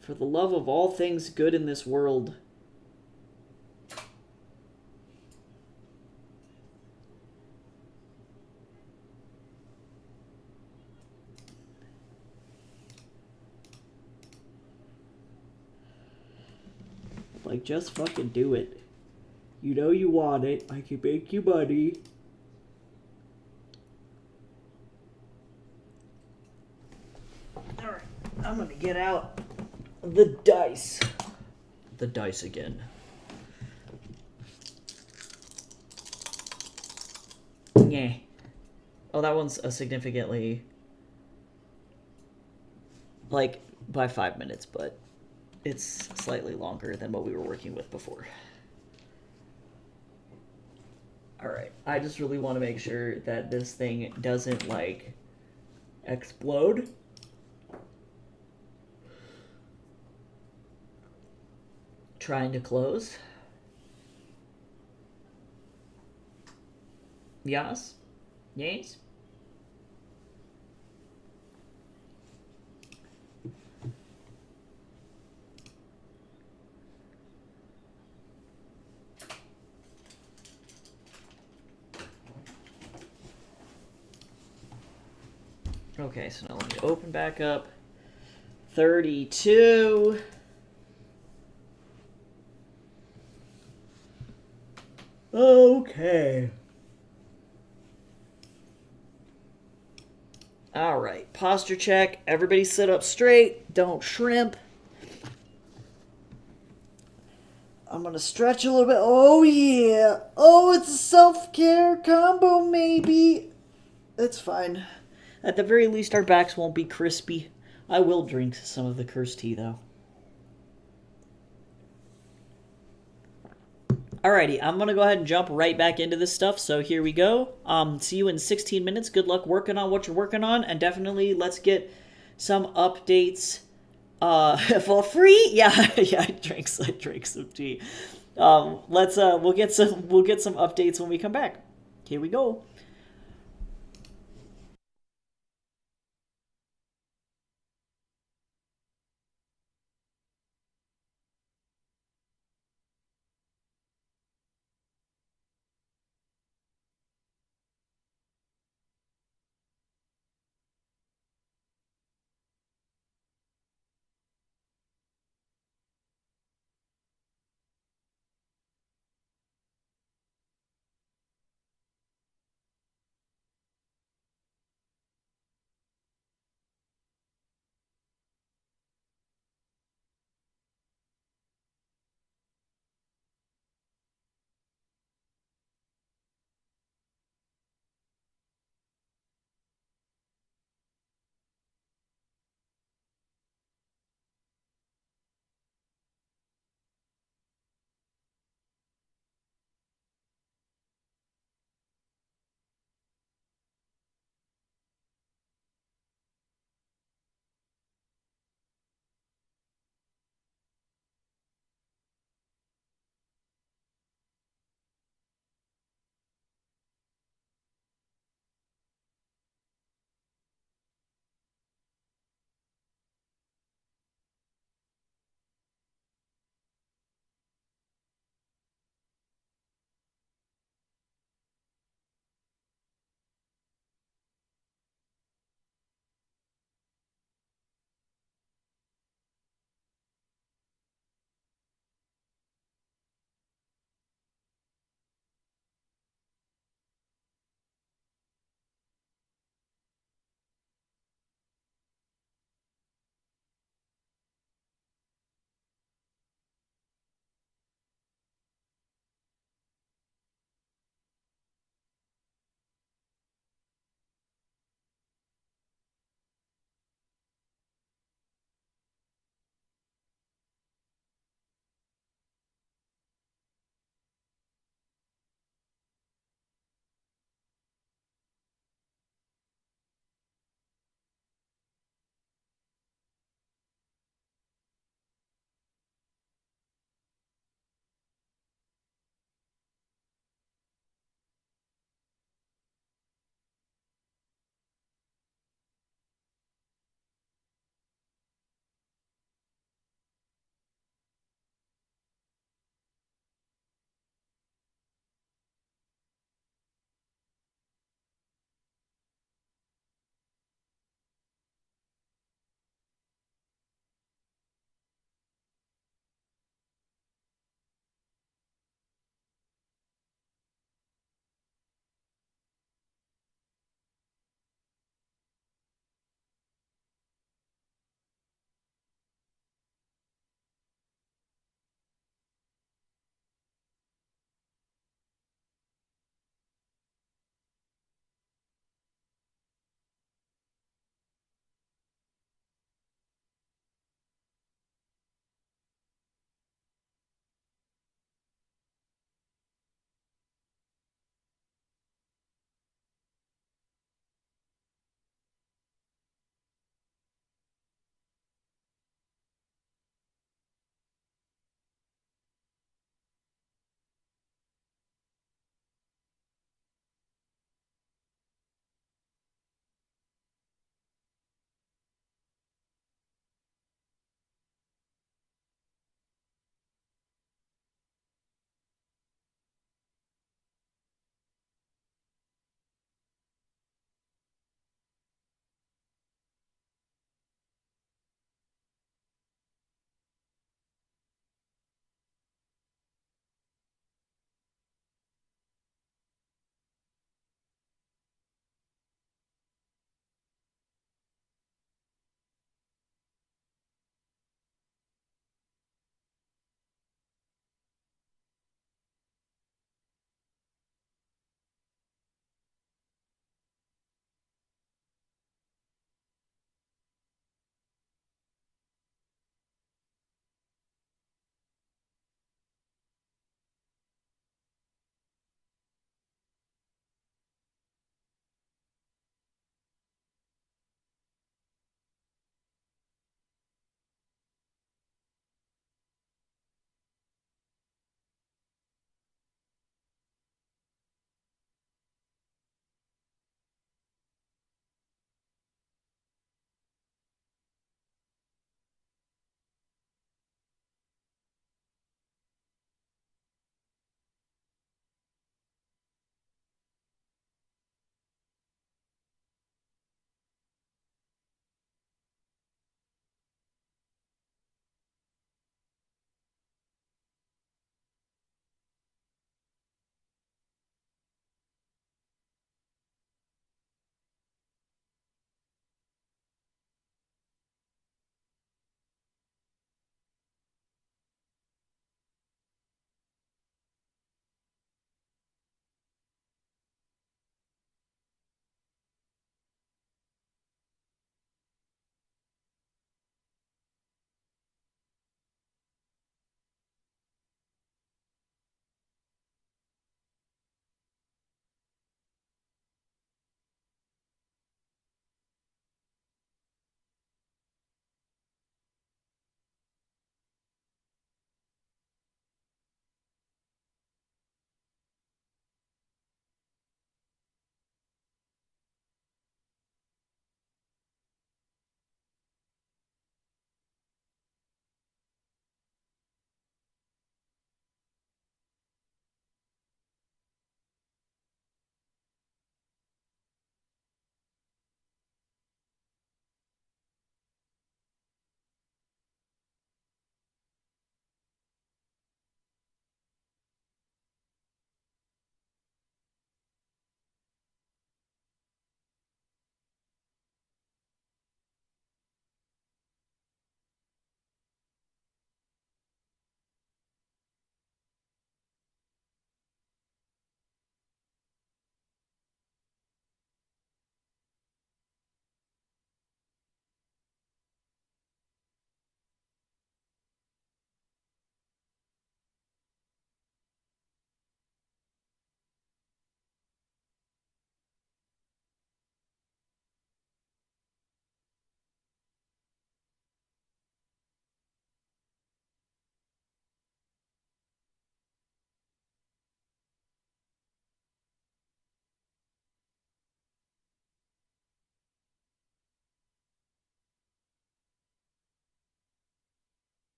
For the love of all things good in this world. Like, just fucking do it. You know you want it. I can make you money. Alright, I'm gonna get out the dice. The dice again. Yeah. Oh, that one's a significantly... like, by 5 minutes, but it's slightly longer than what we were working with before. Alright, I just really want to make sure that this thing doesn't, like, explode. Trying to close. Yes? Yes? Okay, so now let me open back up. 32. Okay. All right, posture check. Everybody sit up straight. Don't shrimp. I'm gonna stretch a little bit. Oh yeah. Oh, it's a self-care combo, maybe. It's fine. At the very least, our backs won't be crispy. I will drink some of the cursed tea, though. Alrighty, I'm gonna go ahead and jump right back into this stuff. So here we go. See you in 16 minutes. Good luck working on what you're working on, and definitely let's get some updates for free. Yeah, yeah. I drank some tea. We'll get some updates when we come back. Here we go.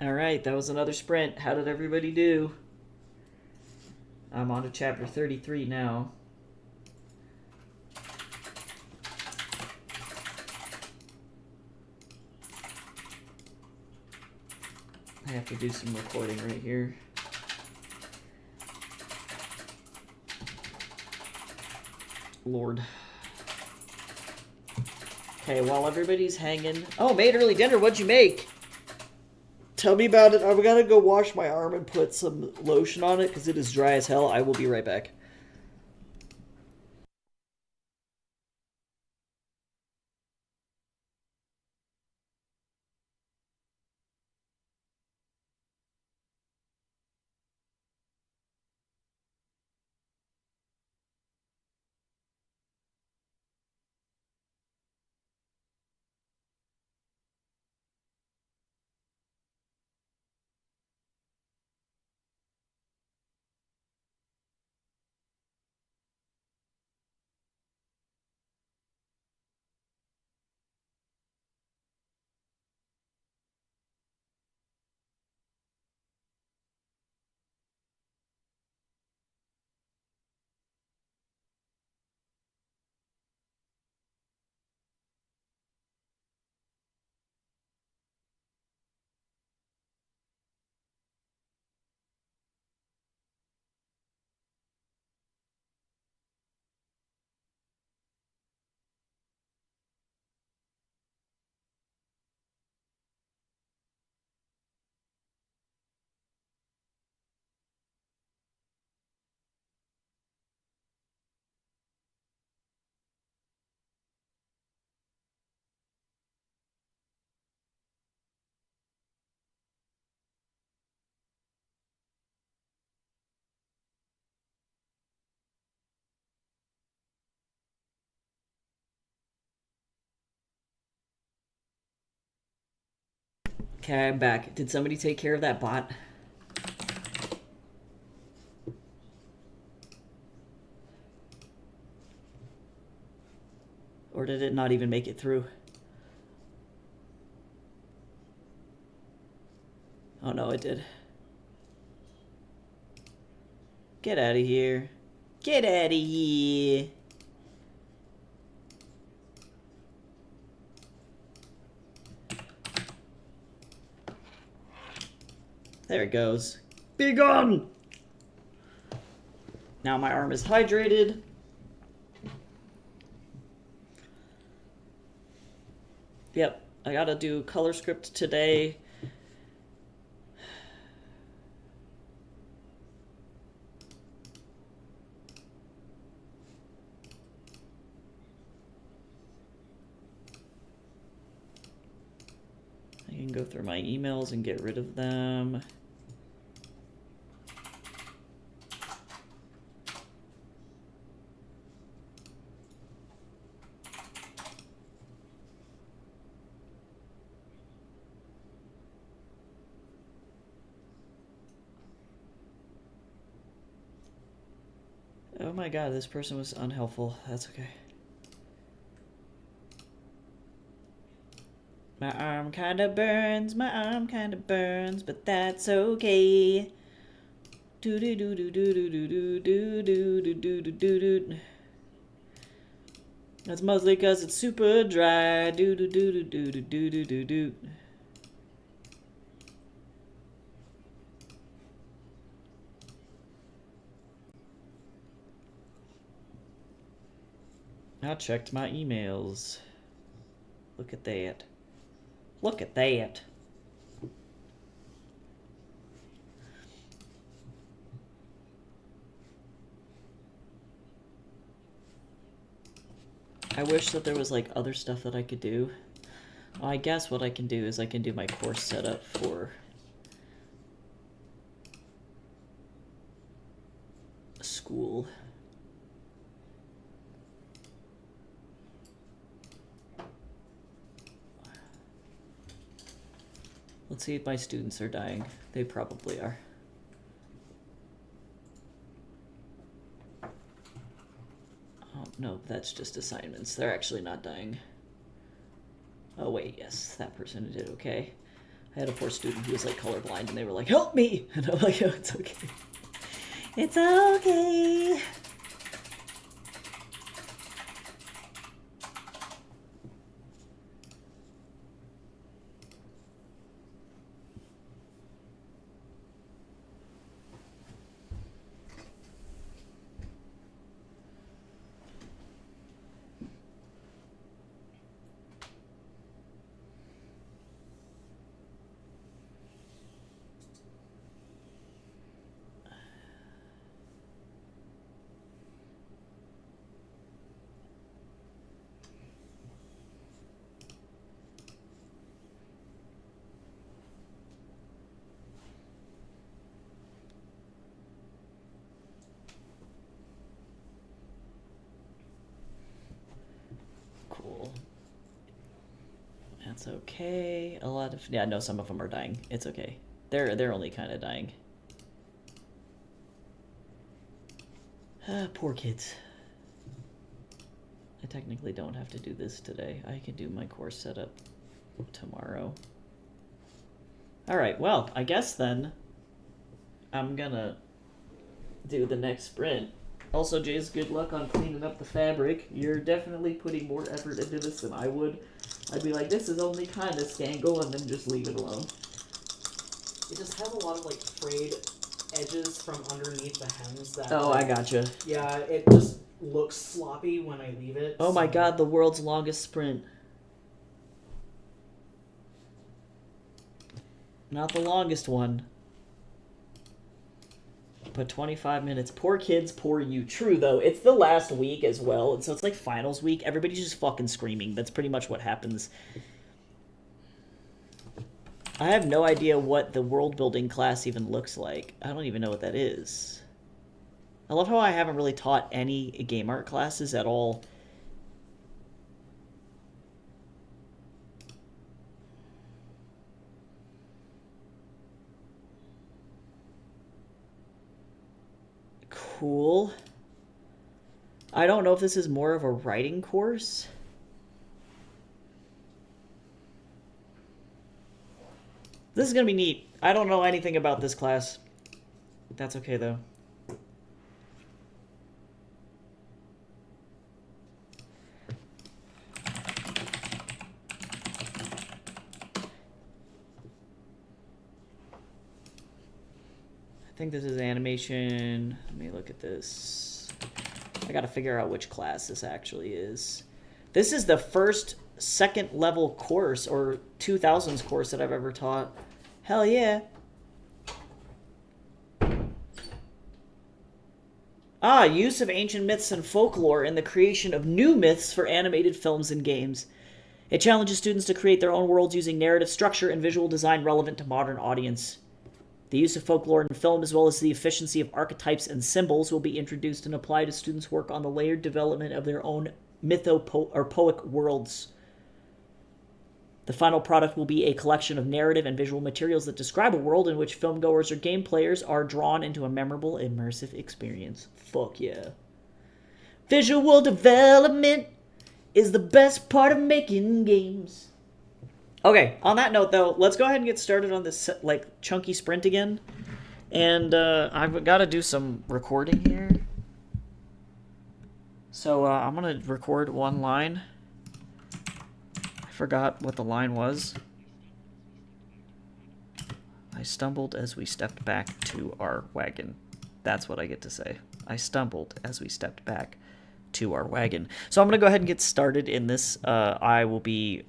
All right, that was another sprint. How did everybody do? I'm on to chapter 33 now. I have to do some recording right here. Lord. Okay, while everybody's hanging... Oh, made early dinner. What'd you make? Tell me about it. I'm gonna go wash my arm and put some lotion on it because it is dry as hell. I will be right back. Okay, I'm back. Did somebody take care of that bot? Or did it not even make it through? Oh no, it did. Get out of here. Get out of here. There it goes. Be gone! Now my arm is hydrated. Yep, I gotta do color script today. I can go through my emails and get rid of them. Oh my god, this person was unhelpful. That's okay. My arm kinda burns, but that's okay. Do do do do do do do do do do do do do do. That's mostly cause it's super dry. Do do do do do do do do do do. I checked my emails. Look at that. Look at that. I wish that there was like other stuff that I could do. Well, I guess what I can do is I can do my course setup for school. Let's see if my students are dying. They probably are. Oh, no, that's just assignments. They're actually not dying. Oh, wait, yes, that person did okay. I had a poor student who was like colorblind, and they were like, "Help me!" And I'm like, "Oh, it's okay. It's okay." Cool. That's okay. A lot of no, some of them are dying. It's okay. They're only kind of dying. Poor kids. I technically don't have to do this today. I can do my course setup tomorrow. Alright, well, I guess then I'm gonna do the next sprint. Also, Jace, good luck on cleaning up the fabric. You're definitely putting more effort into this than I would. I'd be like, this is only kind of scangle, and then just leave it alone.
It just has a lot of like frayed edges from underneath the hems that.
Oh, I gotcha.
Yeah, it just looks sloppy when I leave it.
Oh my god, the world's longest sprint. Not the longest one. But 25 minutes. Poor kids, poor you. True, though. It's the last week as well, and so it's like finals week. Everybody's just fucking screaming. That's pretty much what happens. I have no idea what the world-building class even looks like. I don't even know what that is. I love how I haven't really taught any game art classes at all. Cool. I don't know if this is more of a writing course. This is gonna be neat. I don't know anything about this class. That's okay, though. I think this is animation. Let me look at this. I gotta figure out which class this actually is. This is the first second level course, or 2000s course that I've ever taught. Hell yeah. Ah, use of ancient myths and folklore in the creation of new myths for animated films and games. It challenges students to create their own worlds using narrative structure and visual design relevant to modern audience. The use of folklore in film, as well as the efficiency of archetypes and symbols, will be introduced and applied as students work on the layered development of their own mytho-poetic worlds. The final product will be a collection of narrative and visual materials that describe a world in which filmgoers or game players are drawn into a memorable, immersive experience. Fuck yeah. Visual development is the best part of making games. Okay, on that note, though, let's go ahead and get started on this, like, chunky sprint again. And I've got to do some recording here. So I'm going to record one line. I forgot what the line was. I stumbled as we stepped back to our wagon. That's what I get to say. I stumbled as we stepped back to our wagon. So I'm gonna go ahead and get started in this. I will be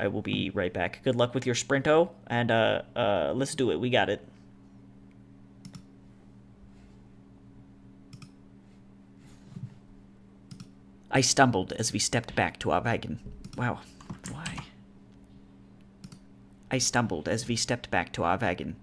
right back. Good luck with your sprinto, and let's do it. We got it. I stumbled as we stepped back to our wagon. Wow, why? I stumbled as we stepped back to our wagon.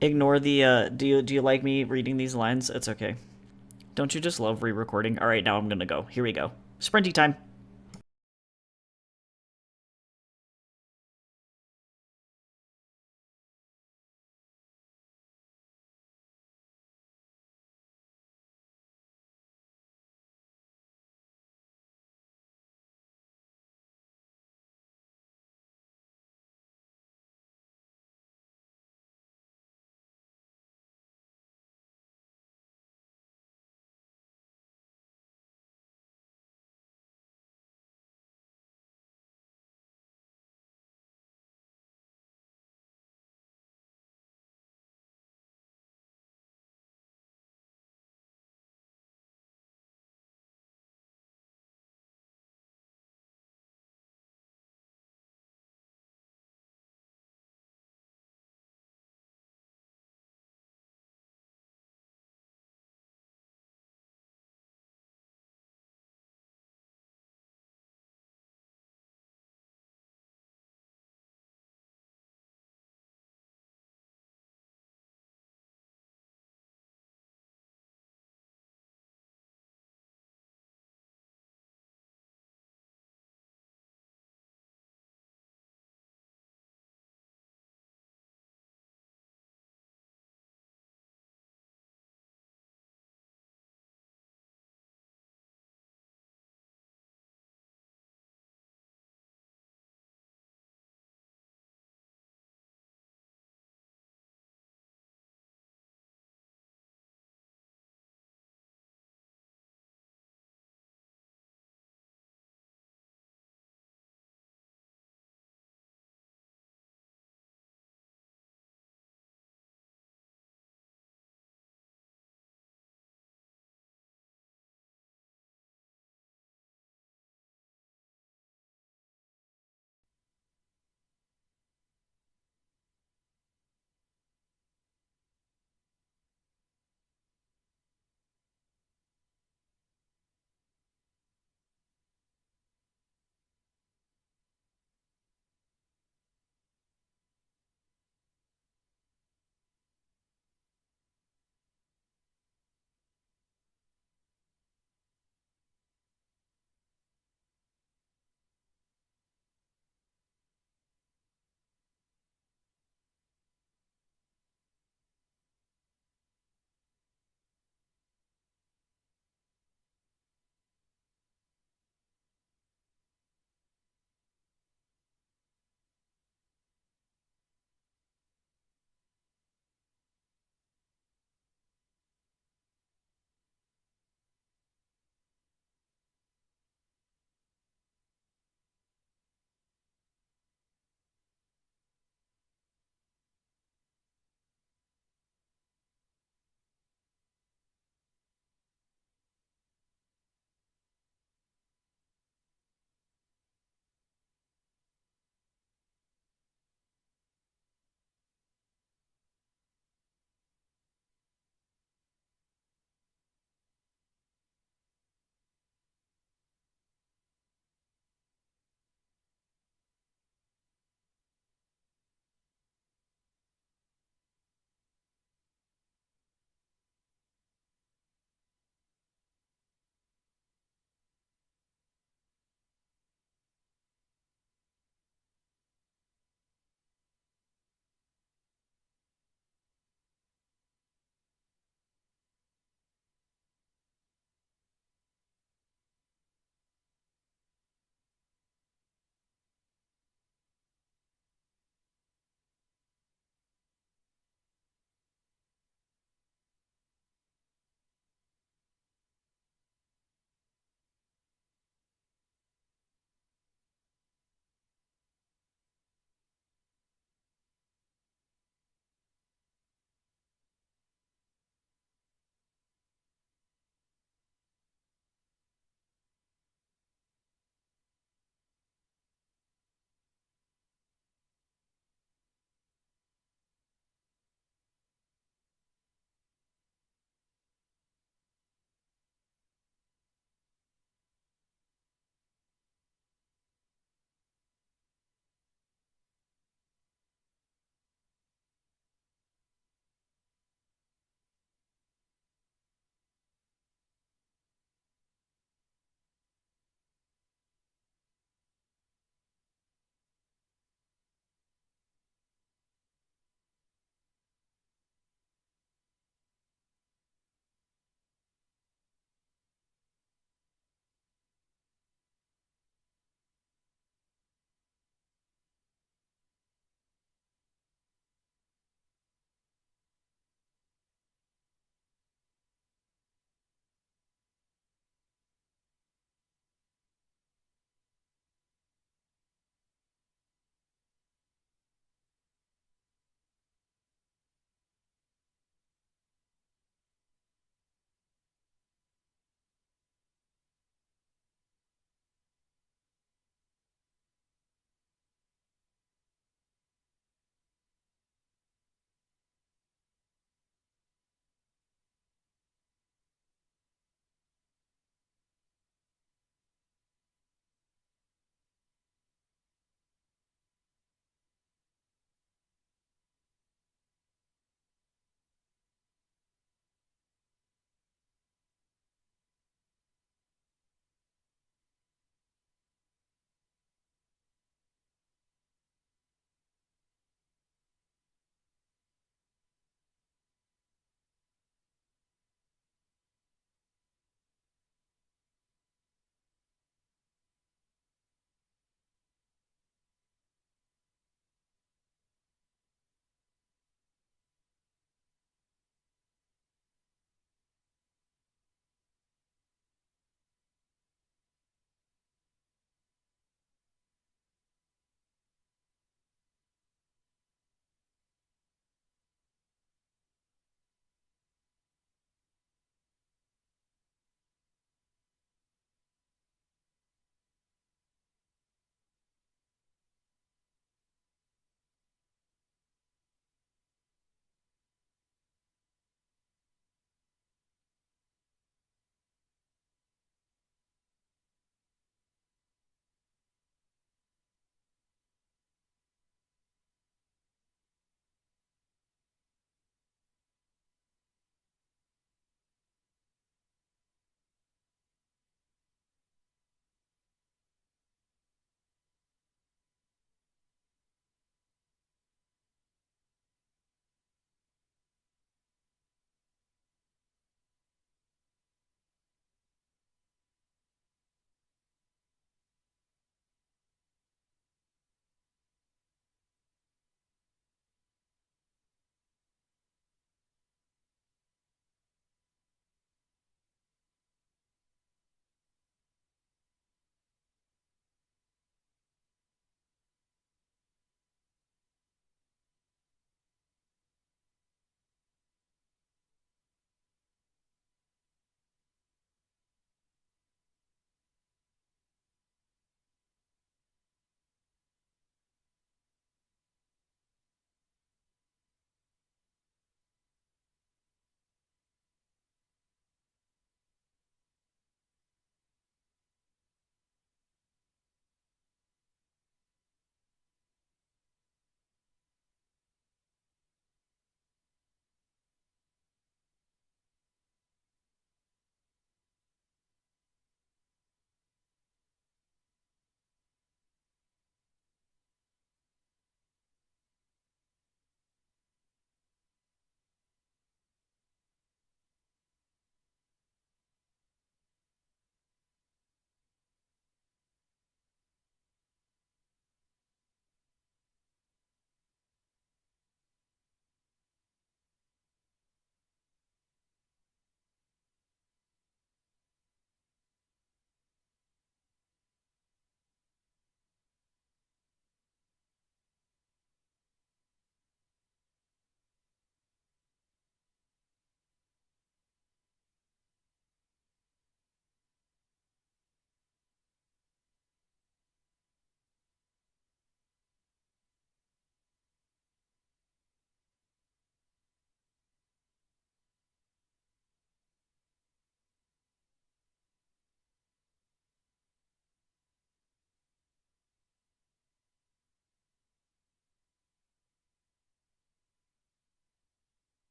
Ignore the, do you like me reading these lines? It's okay. Don't you just love re-recording? Alright, now I'm gonna go. Here we go. Sprinty time.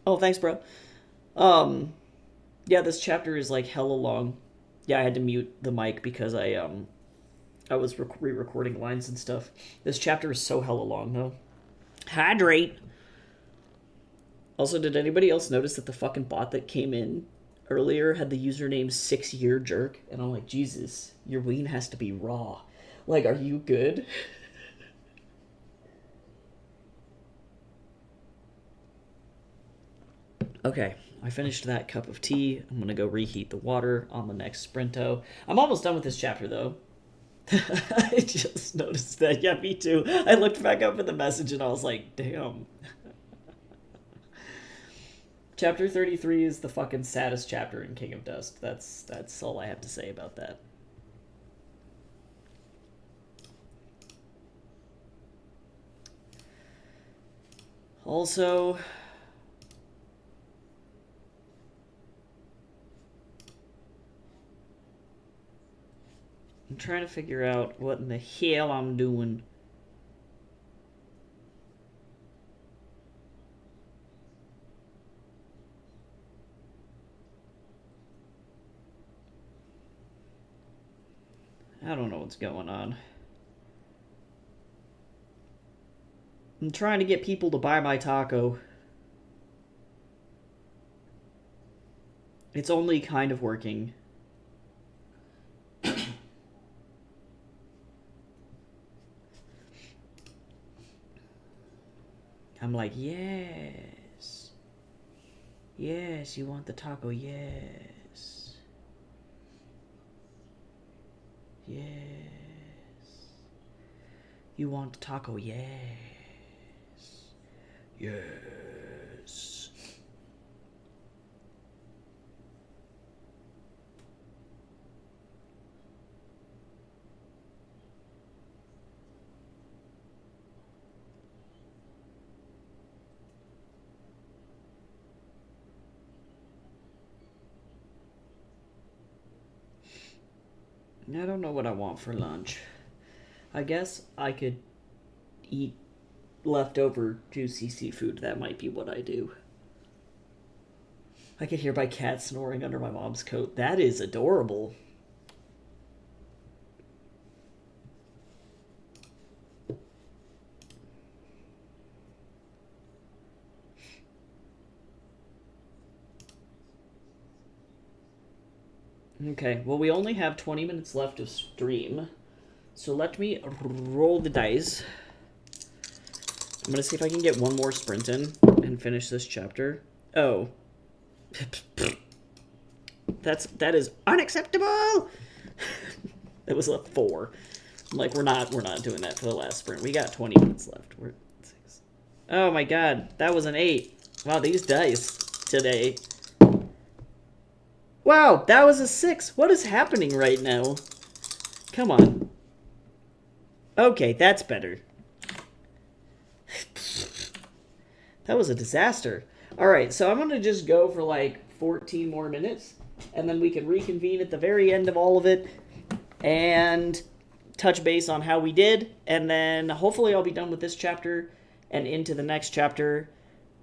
Oh, thanks, bro. Um, yeah, this chapter is like hella long. Yeah, I had to mute the mic because I was re-recording lines and stuff. This chapter is so hella long though. Hydrate. Also, did anybody else notice that the fucking bot that came in earlier had the username 6 year jerk? And I'm like, Jesus, your ween has to be raw. Like, are you good? Okay, I finished that cup of tea. I'm gonna go reheat the water on the next Sprinto. I'm almost done with this chapter though. I just noticed that. Yeah, me too. I looked back up at the message and I was like, damn. Chapter 33 is the fucking saddest chapter in King of Dust. That's all I have to say about that. Also, I'm trying to figure out what in the hell I'm doing. I don't know what's going on. I'm trying to get people to buy my taco. It's only kind of working. I'm like, yes. Yes, you want the taco, yes. Yes. You want the taco, yes. Yes. I don't know what I want for lunch. I guess I could eat leftover juicy seafood. That might be what I do. I could hear my cat snoring under my mom's coat. That is adorable. Okay, well, we only have 20 minutes left of stream. So let me roll the dice. I'm gonna see if I can get one more sprint in and finish this chapter. Oh. That is unacceptable! That was a 4. I'm like, we're not doing that for the last sprint. We got 20 minutes left. We're 6. Oh my god, that was an 8. Wow, these dice today. Wow, that was a 6. What is happening right now? Come on. Okay, that's better. That was a disaster. Alright, so I'm going to just go for like 14 more minutes, and then we can reconvene at the very end of all of it and touch base on how we did, and then hopefully I'll be done with this chapter and into the next chapter.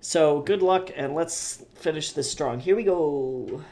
So good luck, and let's finish this strong. Here we go.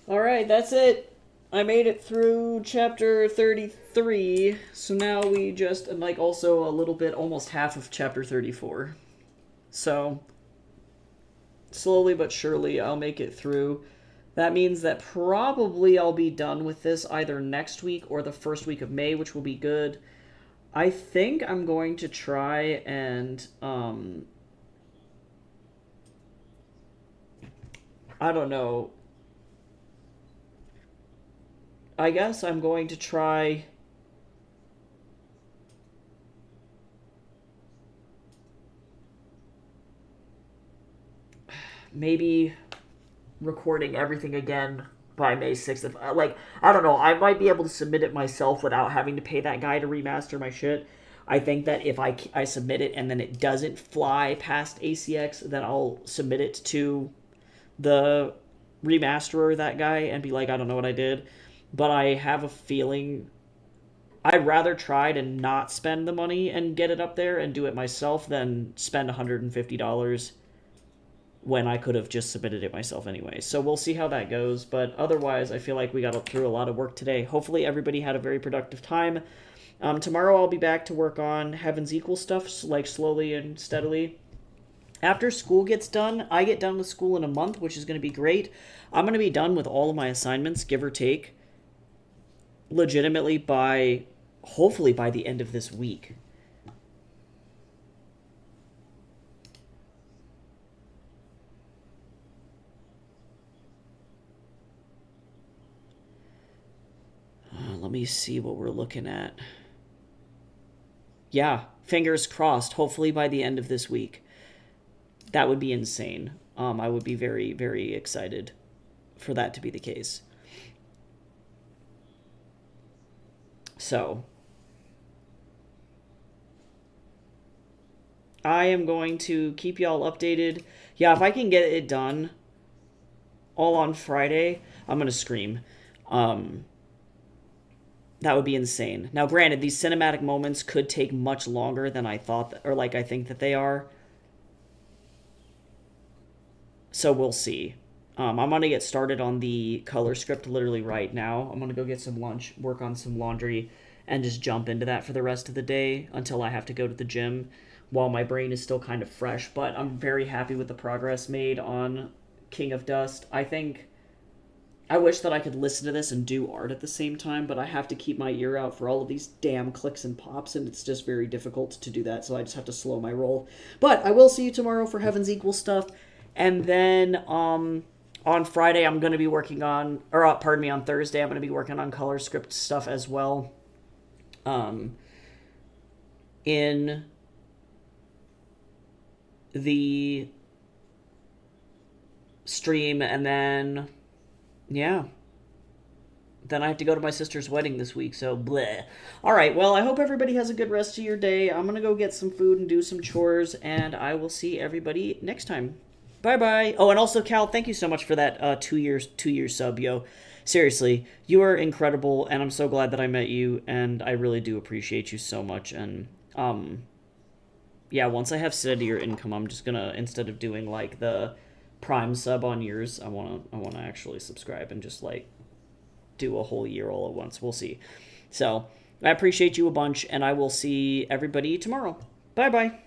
All right, that's it. I made it through chapter 33. So now we just, and like also a little bit, almost half of chapter 34. So slowly but surely I'll make it through. That means that probably I'll be done with this either next week or the first week of May, which will be good. I think I'm going to try and I don't know. I guess I'm going to try maybe recording everything again by May 6th. If, like, I don't know, I might be able to submit it myself without having to pay that guy to remaster my shit. I think that if I submit it and then it doesn't fly past ACX, then I'll submit it to the remasterer, that guy, and be like, I don't know what I did. But I have a feeling I'd rather try to not spend the money and get it up there and do it myself than spend $150 when I could have just submitted it myself anyway. So we'll see how that goes. But otherwise, I feel like we got through a lot of work today. Hopefully everybody had a very productive time. Tomorrow I'll be back to work on Heaven's Equal stuff, like slowly and steadily. After school gets done, I get done with school in a month, which is going to be great. I'm going to be done with all of my assignments, give or take, legitimately by, hopefully by the end of this week. Let me see what we're looking at. Yeah, fingers crossed, hopefully by the end of this week. That would be insane. I would be very, very excited for that to be the case. So, I am going to keep y'all updated. Yeah, if I can get it done all on Friday, I'm going to scream. That would be insane. Now, granted, these cinematic moments could take much longer than I thought, or like I think that they are. So we'll see. I'm going to get started on the color script literally right now. I'm going to go get some lunch, work on some laundry, and just jump into that for the rest of the day until I have to go to the gym while my brain is still kind of fresh. But I'm very happy with the progress made on King of Dust. I wish that I could listen to this and do art at the same time, but I have to keep my ear out for all of these damn clicks and pops, and it's just very difficult to do that, so I just have to slow my roll. But I will see you tomorrow for Heaven's Equal stuff, and then on Friday I'm going to be working on, or pardon me, on Thursday I'm going to be working on color script stuff as well. In the stream, and then yeah. Then I have to go to my sister's wedding this week, so bleh. Alright, well, I hope everybody has a good rest of your day. I'm gonna go get some food and do some chores, and I will see everybody next time. Bye-bye. Oh, and also, Cal, thank you so much for that 2 year sub, yo. Seriously, you are incredible, and I'm so glad that I met you, and I really do appreciate you so much, and, yeah, once I have steadier income, I'm just gonna, instead of doing, like, the Prime sub on yours, I wanna actually subscribe and just like do a whole year all at once. We'll see. So I appreciate you a bunch, and I will see everybody tomorrow. Bye bye.